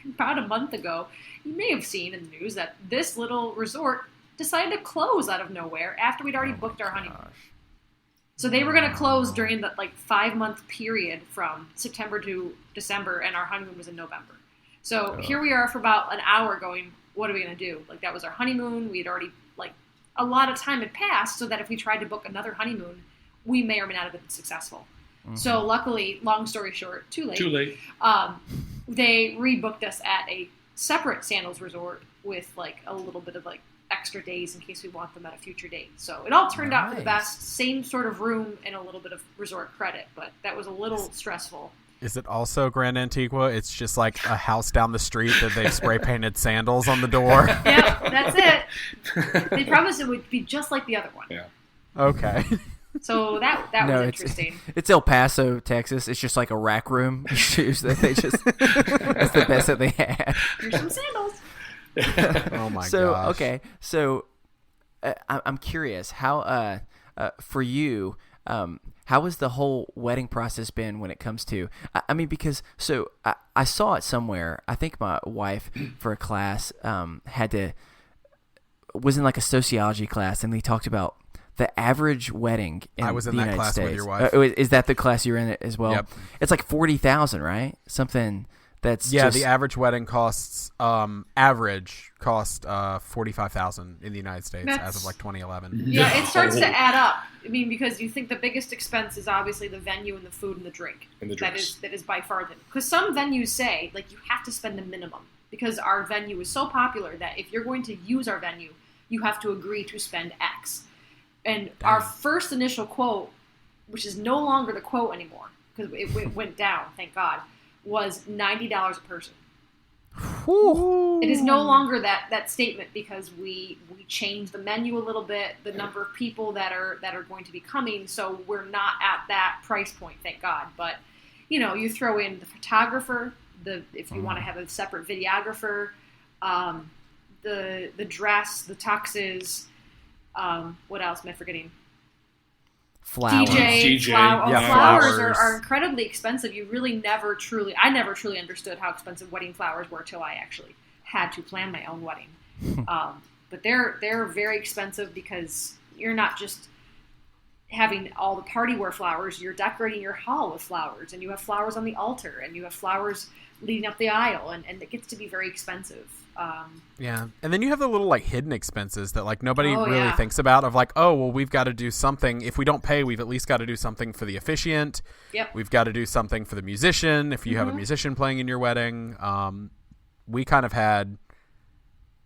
about a month ago, you may have seen in the news that this little resort decided to close out of nowhere after we'd already booked our honeymoon. Gosh. So they were going to close during the 5-month period from September to December, and our honeymoon was in November. So here we are for about an hour going, what are we going to do? That was our honeymoon. We had already, a lot of time had passed so that if we tried to book another honeymoon, we may or may not have been successful. Mm-hmm. So luckily, long story short, too late. They rebooked us at a separate Sandals resort with a little bit of extra days in case we want them at a future date. So it all turned out for the best. Same sort of room and a little bit of resort credit, but that was a little stressful. Is it also Grand Antigua? It's just a house down the street that they've spray painted Sandals on the door. Yep, that's it. They promised it would be just like the other one. Yeah. Okay. So that was interesting. It's El Paso, Texas. It's just a rack room shoes that they just. That's the best that they had. Here's some sandals. Oh my gosh. Okay. So I'm curious how for you how has the whole wedding process been when it comes to because I saw it somewhere. I think my wife for a class was in a sociology class, and they talked about the average wedding in I was in the that United class States. with your wife. Is that the class you're in as well? Yep. It's $40,000, right? Something that's the average wedding costs $45,000 in the United States as of 2011. Yeah, it starts to add up. Because you think the biggest expense is obviously the venue and the food and the drink. And the drinks. That is by far because some venues say you have to spend a minimum because our venue is so popular that if you're going to use our venue, you have to agree to spend X. And our first initial quote, which is no longer the quote anymore because it went down, thank God, was $90 a person. It is no longer that statement because we changed the menu a little bit, the number of people that are going to be coming, so we're not at that price point, thank God. But you throw in the photographer, if you want to have a separate videographer, the dress, the tuxes, What else am I forgetting? Flowers. DJ, yeah, flowers flowers. are incredibly expensive. You really I never truly understood how expensive wedding flowers were till I actually had to plan my own wedding. But they're very expensive because you're not just having all the party wear flowers, you're decorating your hall with flowers, and you have flowers on the altar, and you have flowers leading up the aisle, and it gets to be very expensive. Yeah, and then you have the little like hidden expenses that like nobody Oh, really yeah. thinks about. Of like, oh well, we've got to do something. If we don't pay, we've at least got to do something for the officiant. Yep. We've got to do something for the musician. If you have a musician playing in your wedding, we kind of had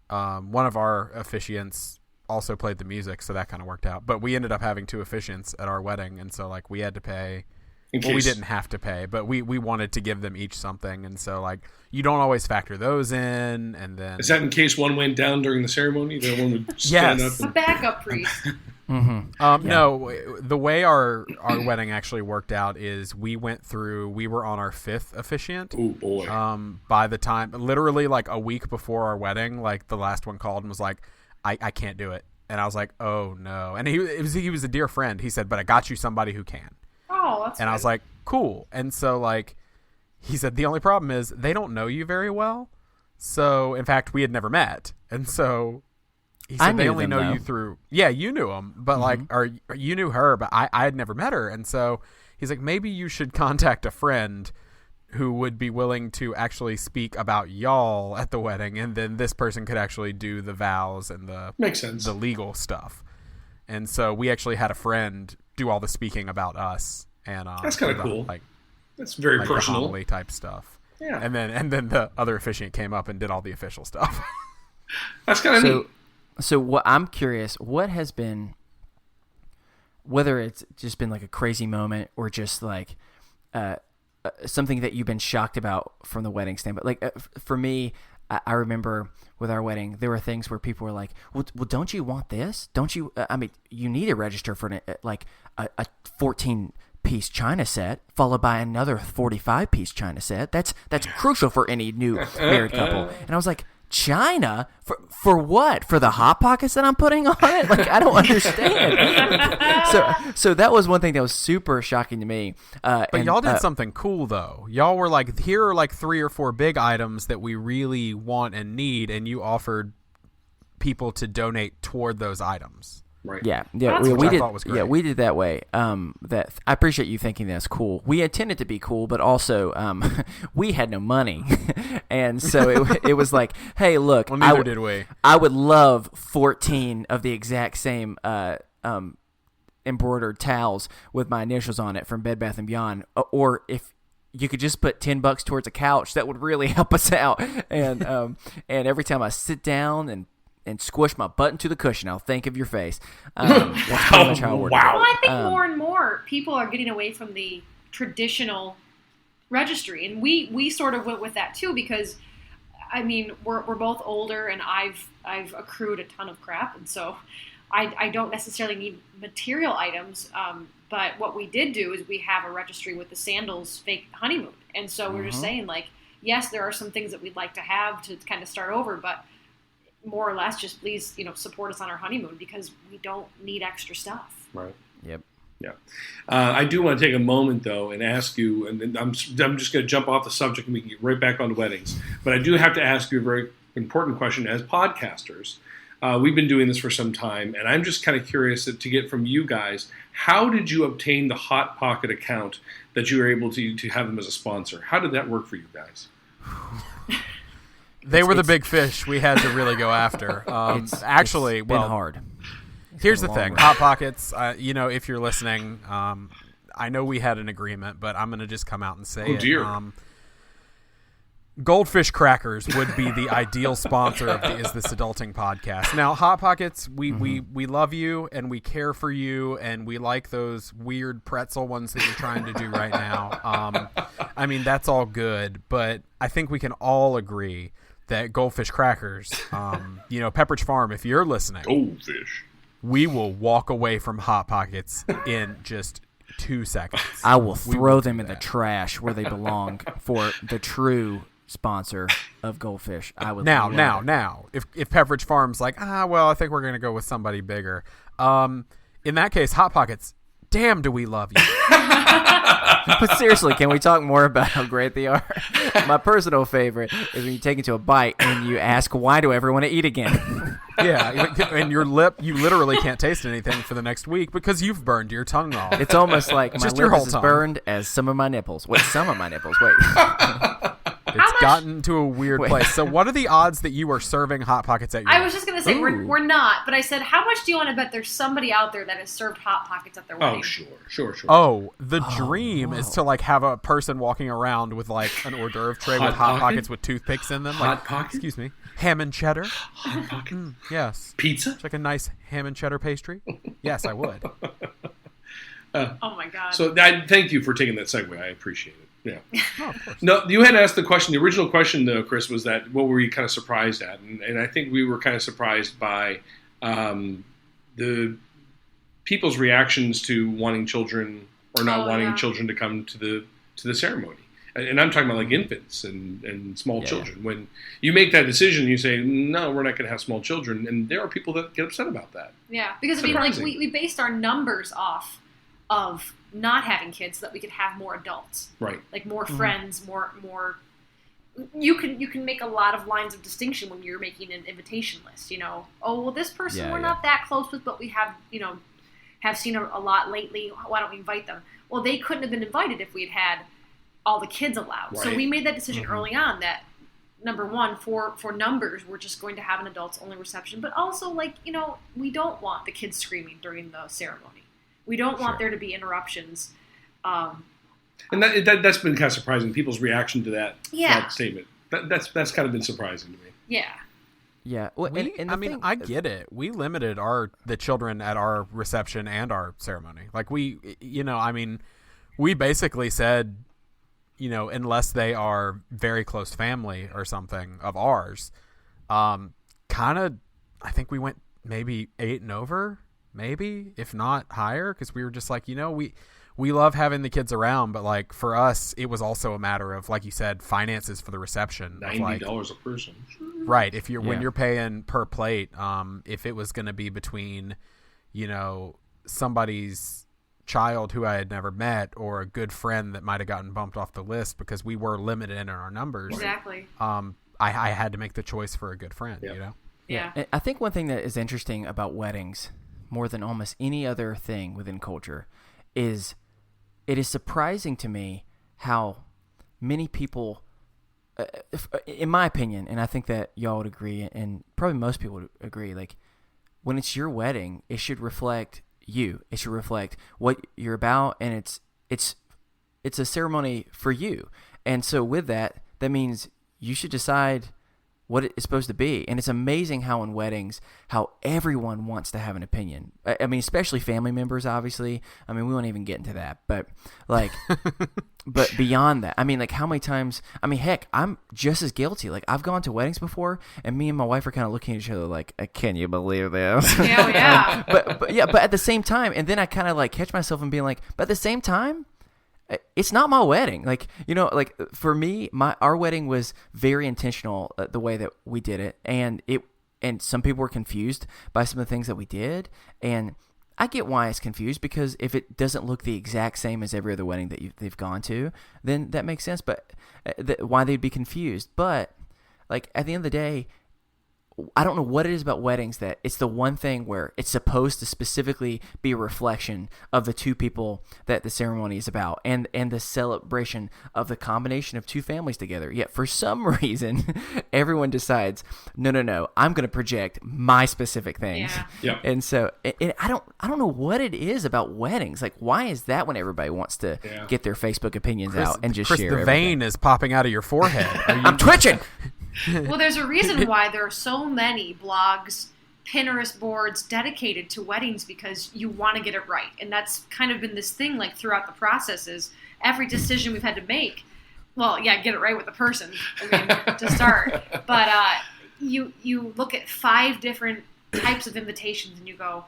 one of our officiants also played the music, so that kind of worked out. But we ended up having 2 officiants at our wedding, and so like we had to pay. Well, we didn't have to pay, but we wanted to give them each something, and so like you don't always factor those in, and then Is that in case one went down during the ceremony? The one would stand Yes. up. A backup priest. No, the way our wedding actually worked out is we were on our 5th officiant. Oh boy! By the time, literally like a week before our wedding, like the last one called and was like, I can't do it, and I was like, oh no, and he was a dear friend. He said, but I got you somebody who can. Oh, that's And I was like, cool. And so, like, he said, the only problem is they don't know you very well. So, in fact, we had never met. And so he I said they knew only them, know though. you through, yeah, you knew him, but like, or you knew her, but I had never met her. And so he's like, maybe you should contact a friend who would be willing to actually speak about y'all at the wedding. And then this person could actually do the vows and Makes sense. the legal stuff. And so we actually had a friend do all the speaking about us, and That's kinda the, cool. like That's very the personal. homily type stuff. Yeah. And then the other officiant came up and did all the official stuff. That's kind of neat. So what I'm curious, what has been, whether it's just been like a crazy moment or just like something that you've been shocked about from the wedding standpoint. Like for me, I remember with our wedding, there were things where people were like, well, don't you want this? Don't you, I mean, you need to register for like a 14-piece China set followed by another 45-piece China set. That's crucial for any new married couple. And I was like, China? For what? For the Hot Pockets that I'm putting on it? Like, I don't understand. So that was one thing that was super shocking to me. But y'all did something cool, though. Y'all were like, here are like 3 or 4 big items that we really want and need, and you offered people to donate toward those items. Right. Yeah, That's we I did. thought was great. Yeah, we did that way. That I appreciate you thinking that's cool. We intended to be cool, but also we had no money, and so it was like, hey, look, Well, neither did we. I would love 14 of the exact same embroidered towels with my initials on it from Bed Bath & Beyond, or if you could just put $10 towards a couch, that would really help us out. And every time I sit down and squish my butt into the cushion, I'll think of your face. That's pretty much how I work. Wow. Well, I think more and more people are getting away from the traditional registry, and we sort of went with that too because, I mean, we're both older, and I've accrued a ton of crap, and so I don't necessarily need material items. But what we did do is we have a registry with the Sandals fake honeymoon, and so we're just saying, like, yes, there are some things that we'd like to have to kind of start over, but more or less just please, support us on our honeymoon because we don't need extra stuff. Right. Yep. Yeah. I do want to take a moment, though, and ask you, and then I'm just going to jump off the subject and we can get right back on to weddings. But I do have to ask you a very important question as podcasters. We've been doing this for some time, and I'm just kind of curious to get from you guys, how did you obtain the Hot Pocket account that you were able to have them as a sponsor? How did that work for you guys? They were the big fish we had to really go after. Actually, it's been well, hard. Here's the been a long thing, run. Hot Pockets. If you're listening, I know we had an agreement, but I'm gonna just come out and say Oh, dear. it. Goldfish Crackers would be the ideal sponsor of the Is This Adulting podcast. Now, Hot Pockets, we love you and we care for you, and we like those weird pretzel ones that you're trying to do right now. I mean, that's all good, but I think we can all agree that Goldfish Crackers, Pepperidge Farm, if you're listening, Goldfish. we will walk away from Hot Pockets in just 2 seconds. I will We throw will them do in the that. trash where they belong for the true sponsor of Goldfish. I would Now, love it. if Pepperidge Farm's like, well, I think we're gonna go with somebody bigger. In that case, Hot Pockets, damn, do we love you? But seriously, can we talk more about how great they are? My personal favorite is when you take into a bite and you ask, why do I ever want to eat again? Yeah, and your lip, you literally can't taste anything for the next week because you've burned your tongue off. It's almost like my just your lip whole is tongue. as burned as some of my nipples. Wait, some of my nipples. Wait. It's gotten to a weird Wait. place. So what are the odds that you are serving Hot Pockets at your I was just going to say, Ooh. we're not, but I said, how much do you want to bet there's somebody out there that has served Hot Pockets at their wedding? Oh, sure. Oh, the dream is to like have a person walking around with like an hors d'oeuvre tray with Hot Pockets with toothpicks in them. Hot Pocket? Excuse me. Ham and cheddar. Hot Pocket? Yes. Pizza? It's like a nice ham and cheddar pastry. Yes, I would. Oh, my God. So thank you for taking that segue. I appreciate it. Yeah. Oh, of course. No, you had asked the question. The original question, though, Chris, was that what were you kind of surprised at? And I think we were kind of surprised by the people's reactions to wanting children or not wanting children to come to the ceremony. And I'm talking about like infants and small children. When you make that decision, you say, no, we're not going to have small children. And there are people that get upset about that. Yeah, because Surprising. we based our numbers off of not having kids so that we could have more adults. Right. Like more friends, more you can make a lot of lines of distinction when you're making an invitation list, Oh, well, this person we're not that close with, but we have seen a lot lately. Why don't we invite them? Well, they couldn't have been invited if we had all the kids allowed. Right. So we made that decision early on that number one, for numbers, we're just going to have an adults only reception, but also we don't want the kids screaming during the ceremony. We don't want there to be interruptions. And that's been kind of surprising. People's reaction to that statement. That's kind of been surprising to me. Yeah. Yeah. Well, I get it. We limited the children at our reception and our ceremony. Like we basically said, unless they are very close family or something of ours, I think we went maybe 8 and over. Maybe, if not higher, because we were just like, we love having the kids around, but like for us, it was also a matter of, like you said, finances for the reception. $90 a person. Right. When you're paying per plate, if it was going to be between, somebody's child who I had never met or a good friend that might have gotten bumped off the list because we were limited in our numbers. Exactly. I had to make the choice for a good friend, Yeah. And I think one thing that is interesting about weddings, more than almost any other thing within culture, is it is surprising to me how many people, in my opinion, and I think that y'all would agree, and probably most people would agree, like when it's your wedding, it should reflect you. It should reflect what you're about, and it's a ceremony for you. And so with that means you should decide what it is supposed to be. And it's amazing how in weddings, how everyone wants to have an opinion. I mean, especially family members, obviously. I mean, we won't even get into that. But, like, but beyond that, I mean, like, how many times, heck, I'm just as guilty. Like, I've gone to weddings before, and me and my wife are kind of looking at each other like, can you believe this? Yeah. But at the same time, and then I kind of, like, catch myself and being like, but at the same time, it's not my wedding. Like, like for me, our wedding was very intentional the way that we did it. And some people were confused by some of the things that we did. And I get why it's confused, because if it doesn't look the exact same as every other wedding that they've gone to, then that makes sense. But why they'd be confused. But like at the end of the day, I don't know what it is about weddings that it's the one thing where it's supposed to specifically be a reflection of the two people that the ceremony is about, and the celebration of the combination of two families together. Yet for some reason, everyone decides, no, I'm going to project my specific things. Yeah. Yep. And so I don't know what it is about weddings. Like, why is that when everybody wants to get their Facebook opinions out and just Chris, share the everything? vein is popping out of your forehead. I'm twitching. Well, there's a reason why there are so many blogs, Pinterest boards dedicated to weddings, because you want to get it right. And that's kind of been this thing like throughout the process is every decision we've had to make, get it right with the person, to start. But you look at 5 different types of invitations and you go,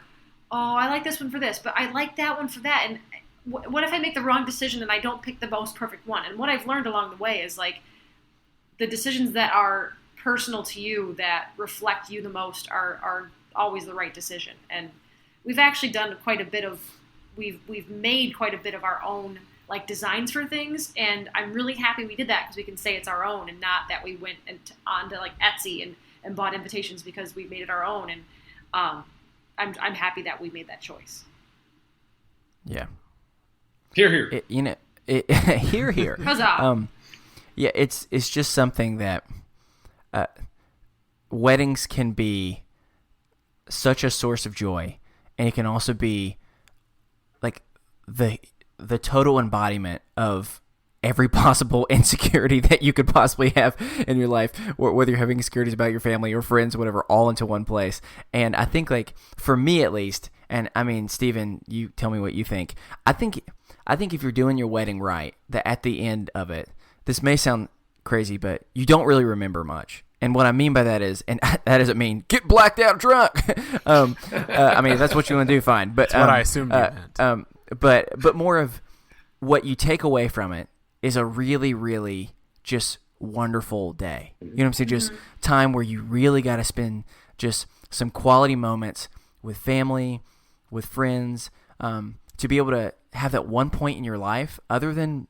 oh, I like this one for this, but I like that one for that. And what if I make the wrong decision and I don't pick the most perfect one? And what I've learned along the way is like, the decisions that are personal to you, that reflect you the most, are always the right decision. And we've actually done quite a bit of, we've made quite a bit of our own like designs for things, and I'm really happy we did that because we can say it's our own and not that we went onto like Etsy and bought invitations because we made it our own. And I'm happy that we made that choice. Yeah. Here, here. Here, here. Huzzah. Yeah, it's just something that weddings can be such a source of joy, and it can also be like the total embodiment of every possible insecurity that you could possibly have in your life, whether you're having insecurities about your family or friends, whatever, all into one place. And I think, like, for me at least, and I mean, Steven, you tell me what you think. I think if you're doing your wedding right, that at the end of it, this may sound crazy, but you don't really remember much. And what I mean by that is, and that doesn't mean get blacked out drunk. I mean, if that's what you want to do, fine. But that's what I assumed you meant. But more of what you take away from it is a really, really just wonderful day. You know what I'm saying? Just time where you really got to spend just some quality moments with family, with friends, to be able to have that one point in your life other than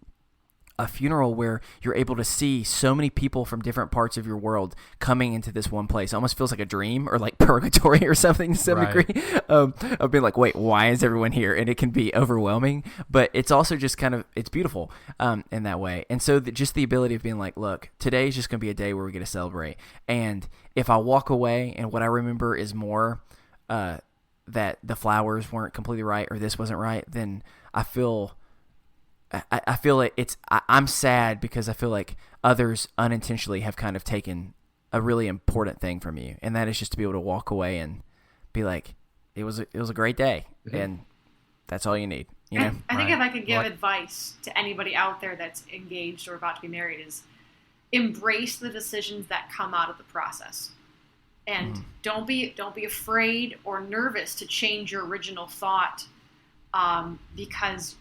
a funeral where you're able to see so many people from different parts of your world coming into this one place. It almost feels like a dream or like purgatory or something to some degree, of being like, wait, why is everyone here? And it can be overwhelming, but it's also just kind of, it's beautiful in that way. And so just the ability of being like, look, today is just going to be a day where we get to celebrate. And if I walk away and what I remember is more that the flowers weren't completely right or this wasn't right, then I feel like I'm sad because I feel like others unintentionally have kind of taken a really important thing from you, and that is just to be able to walk away and be like, it was a great day, and that's all you need. You know? I think if I could give advice to anybody out there that's engaged or about to be married, is embrace the decisions that come out of the process, and don't be afraid or nervous to change your original thought, because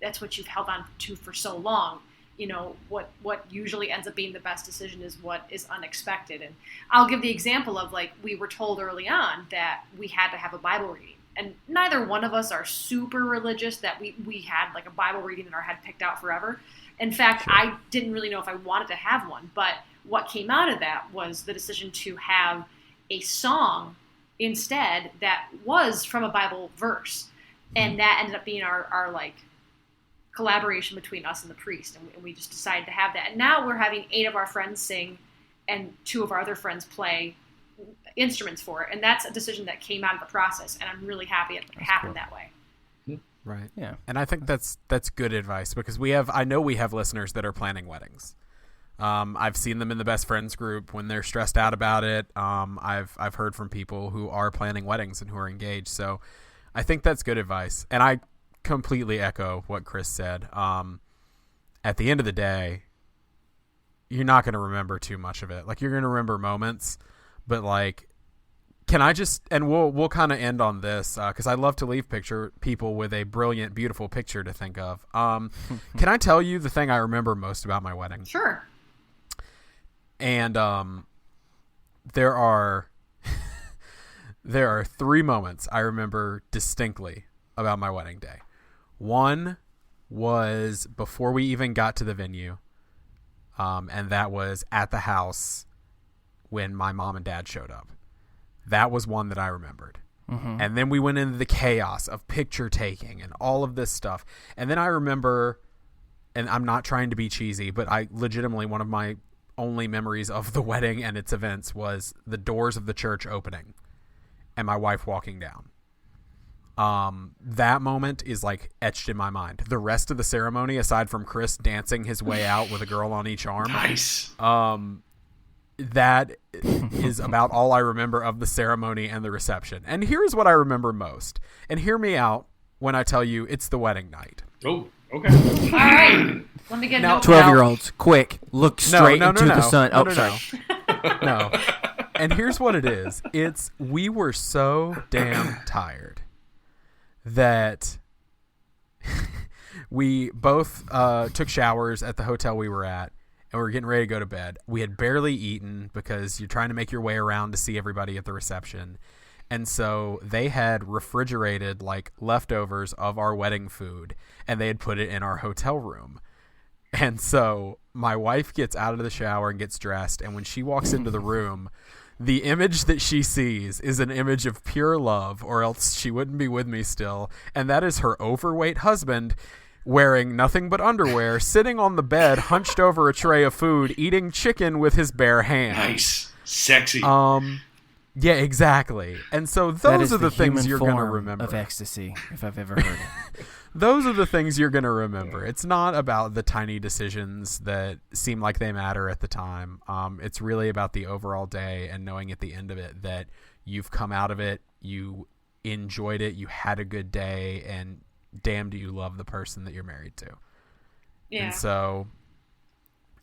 that's what you've held on to for so long. You know, what usually ends up being the best decision is what is unexpected. And I'll give the example of, like, we were told early on that we had to have a Bible reading. And neither one of us are super religious that we had like a Bible reading in our head picked out forever. In fact, I didn't really know if I wanted to have one. But what came out of that was the decision to have a song instead that was from a Bible verse. And that ended up being our like collaboration between us and the priest, and we just decided to have that. And now we're having 8 of our friends sing and 2 of our other friends play instruments for it, and that's a decision that came out of the process, and I'm really happy it happened that way. Right. Yeah. And I think that's good advice, because I know we have listeners that are planning weddings. I've seen them in the best friends group when they're stressed out about it. I've heard from people who are planning weddings and who are engaged. So I think that's good advice. And I completely echo what Chris said. At the end of the day, you're not going to remember too much of it. Like, you're going to remember moments, but like, can I just, and we'll kind of end on this, because I love to leave people with a brilliant, beautiful picture to think of. Can I tell you the thing I remember most about my wedding? Sure. And there are 3 moments I remember distinctly about my wedding day. One was before we even got to the venue, and that was at the house when my mom and dad showed up. That was one that I remembered. Mm-hmm. And then we went into the chaos of picture taking and all of this stuff. And then I remember, and I'm not trying to be cheesy, but I legitimately, one of my only memories of the wedding and its events was the doors of the church opening and my wife walking down. That moment is like etched in my mind. The rest of the ceremony, aside from Chris dancing his way out with a girl on each arm, Nice. That is about all I remember of the ceremony and the reception. And here's what I remember most. And hear me out when I tell you it's the wedding night. Oh, okay. All right. Let me get Now, notes. 12-year-olds, quick, look straight into the sun. No. No. And here's what it is. We were so damn tired that we both took showers at the hotel we were at, and we were getting ready to go to bed. We had barely eaten because you're trying to make your way around to see everybody at the reception. And so they had refrigerated like leftovers of our wedding food, and they had put it in our hotel room. And so my wife gets out of the shower and gets dressed, and when she walks into the room, the image that she sees is an image of pure love, or else she wouldn't be with me still. And that is her overweight husband wearing nothing but underwear, sitting on the bed, hunched over a tray of food, eating chicken with his bare hands. Nice. Sexy. Yeah, exactly. And so those are the things you're going to remember. Of ecstasy, if I've ever heard it. Those are the things you're going to remember. It's not about the tiny decisions that seem like they matter at the time. It's really about the overall day and knowing at the end of it that you've come out of it, you enjoyed it, you had a good day, and damn do you love the person that you're married to. Yeah. And so...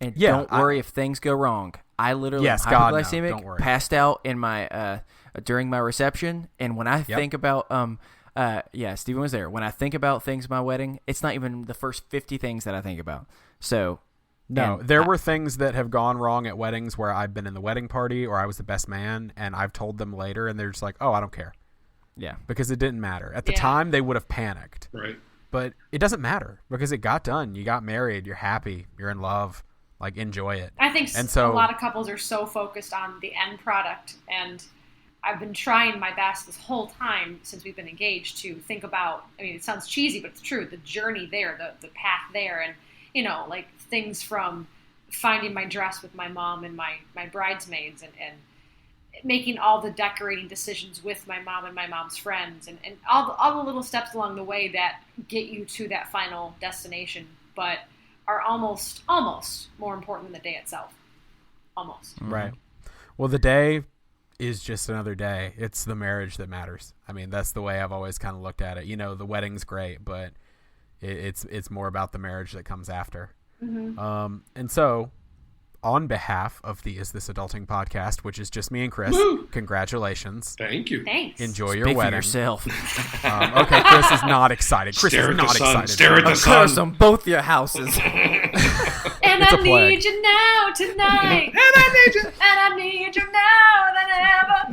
And yeah, don't worry if things go wrong. I literally Yes, God, no, hypoglycemic, don't worry. passed out in my during my reception, and when I think about Stephen was there. When I think about things at my wedding, it's not even the first 50 things that I think about. So no, there were things that have gone wrong at weddings where I've been in the wedding party or I was the best man, and I've told them later, and they're just like, "Oh, I don't care." Yeah, because it didn't matter at the Yeah. time. They would have panicked, Right. but it doesn't matter because it got done. You got married. You're happy. You're in love. Like, enjoy it. I think And so- a lot of couples are so focused on the end product, and I've been trying my best this whole time since we've been engaged to think about, I mean, it sounds cheesy, but it's true, the journey there, the path there, and, you know, like things from finding my dress with my mom and my bridesmaids and making all the decorating decisions with my mom and my mom's friends and all the little steps along the way that get you to that final destination, but are almost more important than the day itself. Almost. Right. Well, the day is just another day. It's the marriage that matters. I mean, that's the way I've always kind of looked at it. You know, the wedding's great, but it's more about the marriage that comes after. Mm-hmm. And so, on behalf of the Is This Adulting podcast, which is just me and Chris, Woo! congratulations. Thank you. Thanks. Enjoy your Speak for wedding. yourself. Okay, Chris is not excited. Chris Stare is at the not sun. excited. Stare at the Curse sun. on both your houses. And It's I a plague. need you now tonight. And I need you now than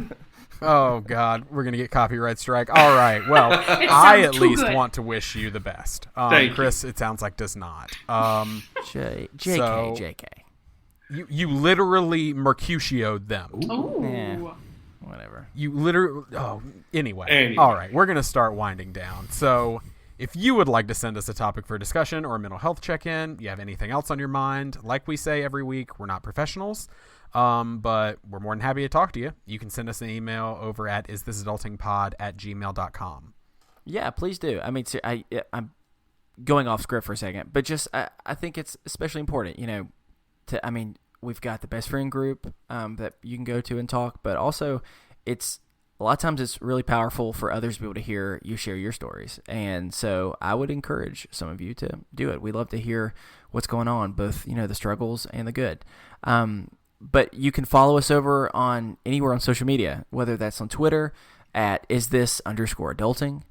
ever. Oh, God. We're going to get copyright strike. All right. Well, It I sounds at too least good. want to wish you the best. Thank you. Chris, it sounds like, does not. JK. You literally Mercutio'd them. Ooh. Yeah. Whatever. You literally... Oh, anyway. Anyway. All right. We're going to start winding down. So if you would like to send us a topic for discussion or a mental health check-in, you have anything else on your mind, like we say every week, we're not professionals, but we're more than happy to talk to you. You can send us an email over at isthisadultingpod@gmail.com. Yeah, please do. I mean, I'm going off script for a second, but just I think it's especially important, you know, we've got the best friend group that you can go to and talk, but also it's a lot of times it's really powerful for others to be able to hear you share your stories. And so I would encourage some of you to do it. We love to hear what's going on, both, you know, the struggles and the good. But you can follow us over on anywhere on social media, whether that's on Twitter at @istthis_adulting.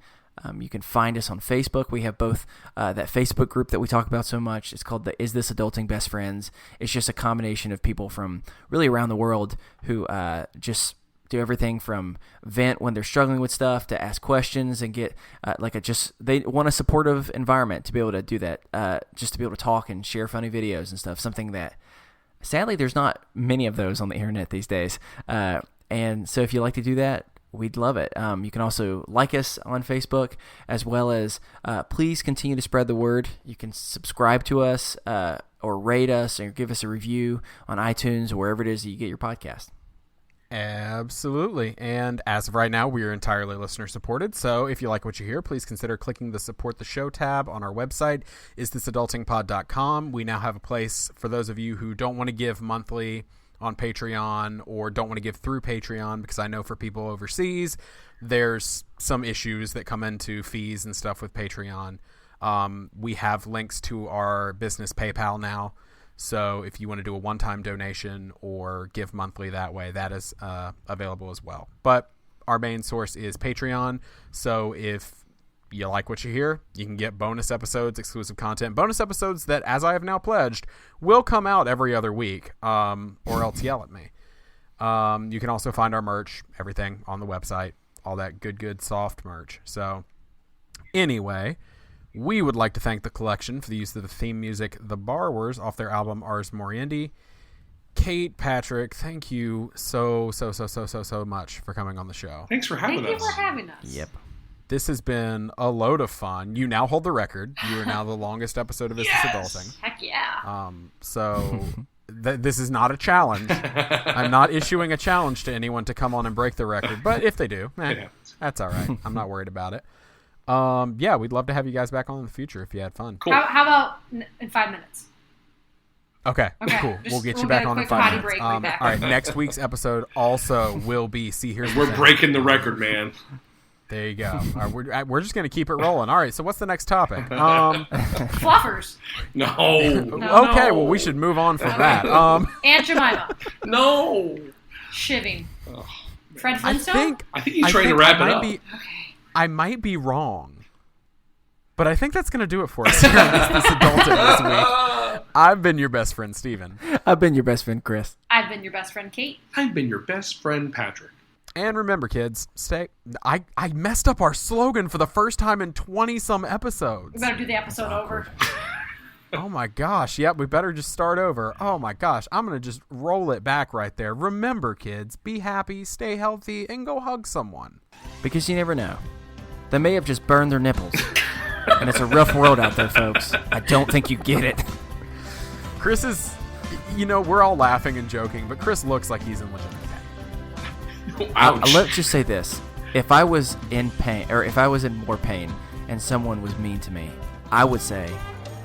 You can find us on Facebook. We have both that Facebook group that we talk about so much. It's called the Is This Adulting Best Friends. It's just a combination of people from really around the world who just do everything from vent when they're struggling with stuff to ask questions and get they want a supportive environment to be able to do that, just to be able to talk and share funny videos and stuff, something that sadly there's not many of those on the internet these days. And so if you like to do that, we'd love it. You can also like us on Facebook, as well as please continue to spread the word. You can subscribe to us or rate us or give us a review on iTunes or wherever it is that you get your podcast. Absolutely. And as of right now, we are entirely listener supported. So if you like what you hear, please consider clicking the Support the Show tab on our website, isthisadultingpod.com. We now have a place for those of you who don't want to give monthly on Patreon or don't want to give through Patreon, because I know for people overseas, there's some issues that come into fees and stuff with Patreon. We have links to our business PayPal now. So if you want to do a one-time donation or give monthly that way, that is available as well. But our main source is Patreon. So if you like what you hear, you can get bonus episodes, exclusive content, bonus episodes that, as I have now pledged, will come out every other week, or else yell at me. You can also find our merch, everything on the website, all that good soft merch. So anyway, we would like to thank the collection for the use of the theme music, The Borrowers, off their album Ars Moriendi. Kate, Patrick, thank you so much for coming on the show. Thanks for having us. Thank you for having us. Yep. This has been a load of fun. You now hold the record. You are now the longest episode of Is This Adulting. Heck yeah. So this is not a challenge. I'm not issuing a challenge to anyone to come on and break the record. But if they do, that's all right. I'm not worried about it. Yeah, we'd love to have you guys back on in the future if you had fun. Cool. How about in 5 minutes? Okay, cool. We'll get you back on in 5 minutes. Break, all right, next week's episode also will be We're breaking the record, man. There you go. All right, we're just going to keep it rolling. All right, so what's the next topic? Fluffers. No. Okay, well, we should move on from that. Aunt Jemima. No. Shivving. Fred Flintstone? I think he's trying to wrap it up. I might be wrong, but I think that's going to do it for us here on This Adulting this week. I've been your best friend, Steven. I've been your best friend, Chris. I've been your best friend, Kate. I've been your best friend, Patrick. And remember, kids, I messed up our slogan for the first time in 20-some episodes. We better do the episode over. Oh, my gosh. Yep, we better just start over. Oh, my gosh. I'm going to just roll it back right there. Remember, kids, be happy, stay healthy, and go hug someone. Because you never know. They may have just burned their nipples. And it's a rough world out there, folks. I don't think you get it. Chris is, we're all laughing and joking, but Chris looks like he's in legitimate pain. Let's just say this. If I was in pain, or if I was in more pain, and someone was mean to me, I would say,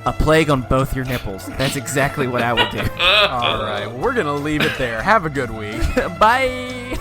a plague on both your nipples. That's exactly what I would do. All right, well, we're going to leave it there. Have a good week. Bye.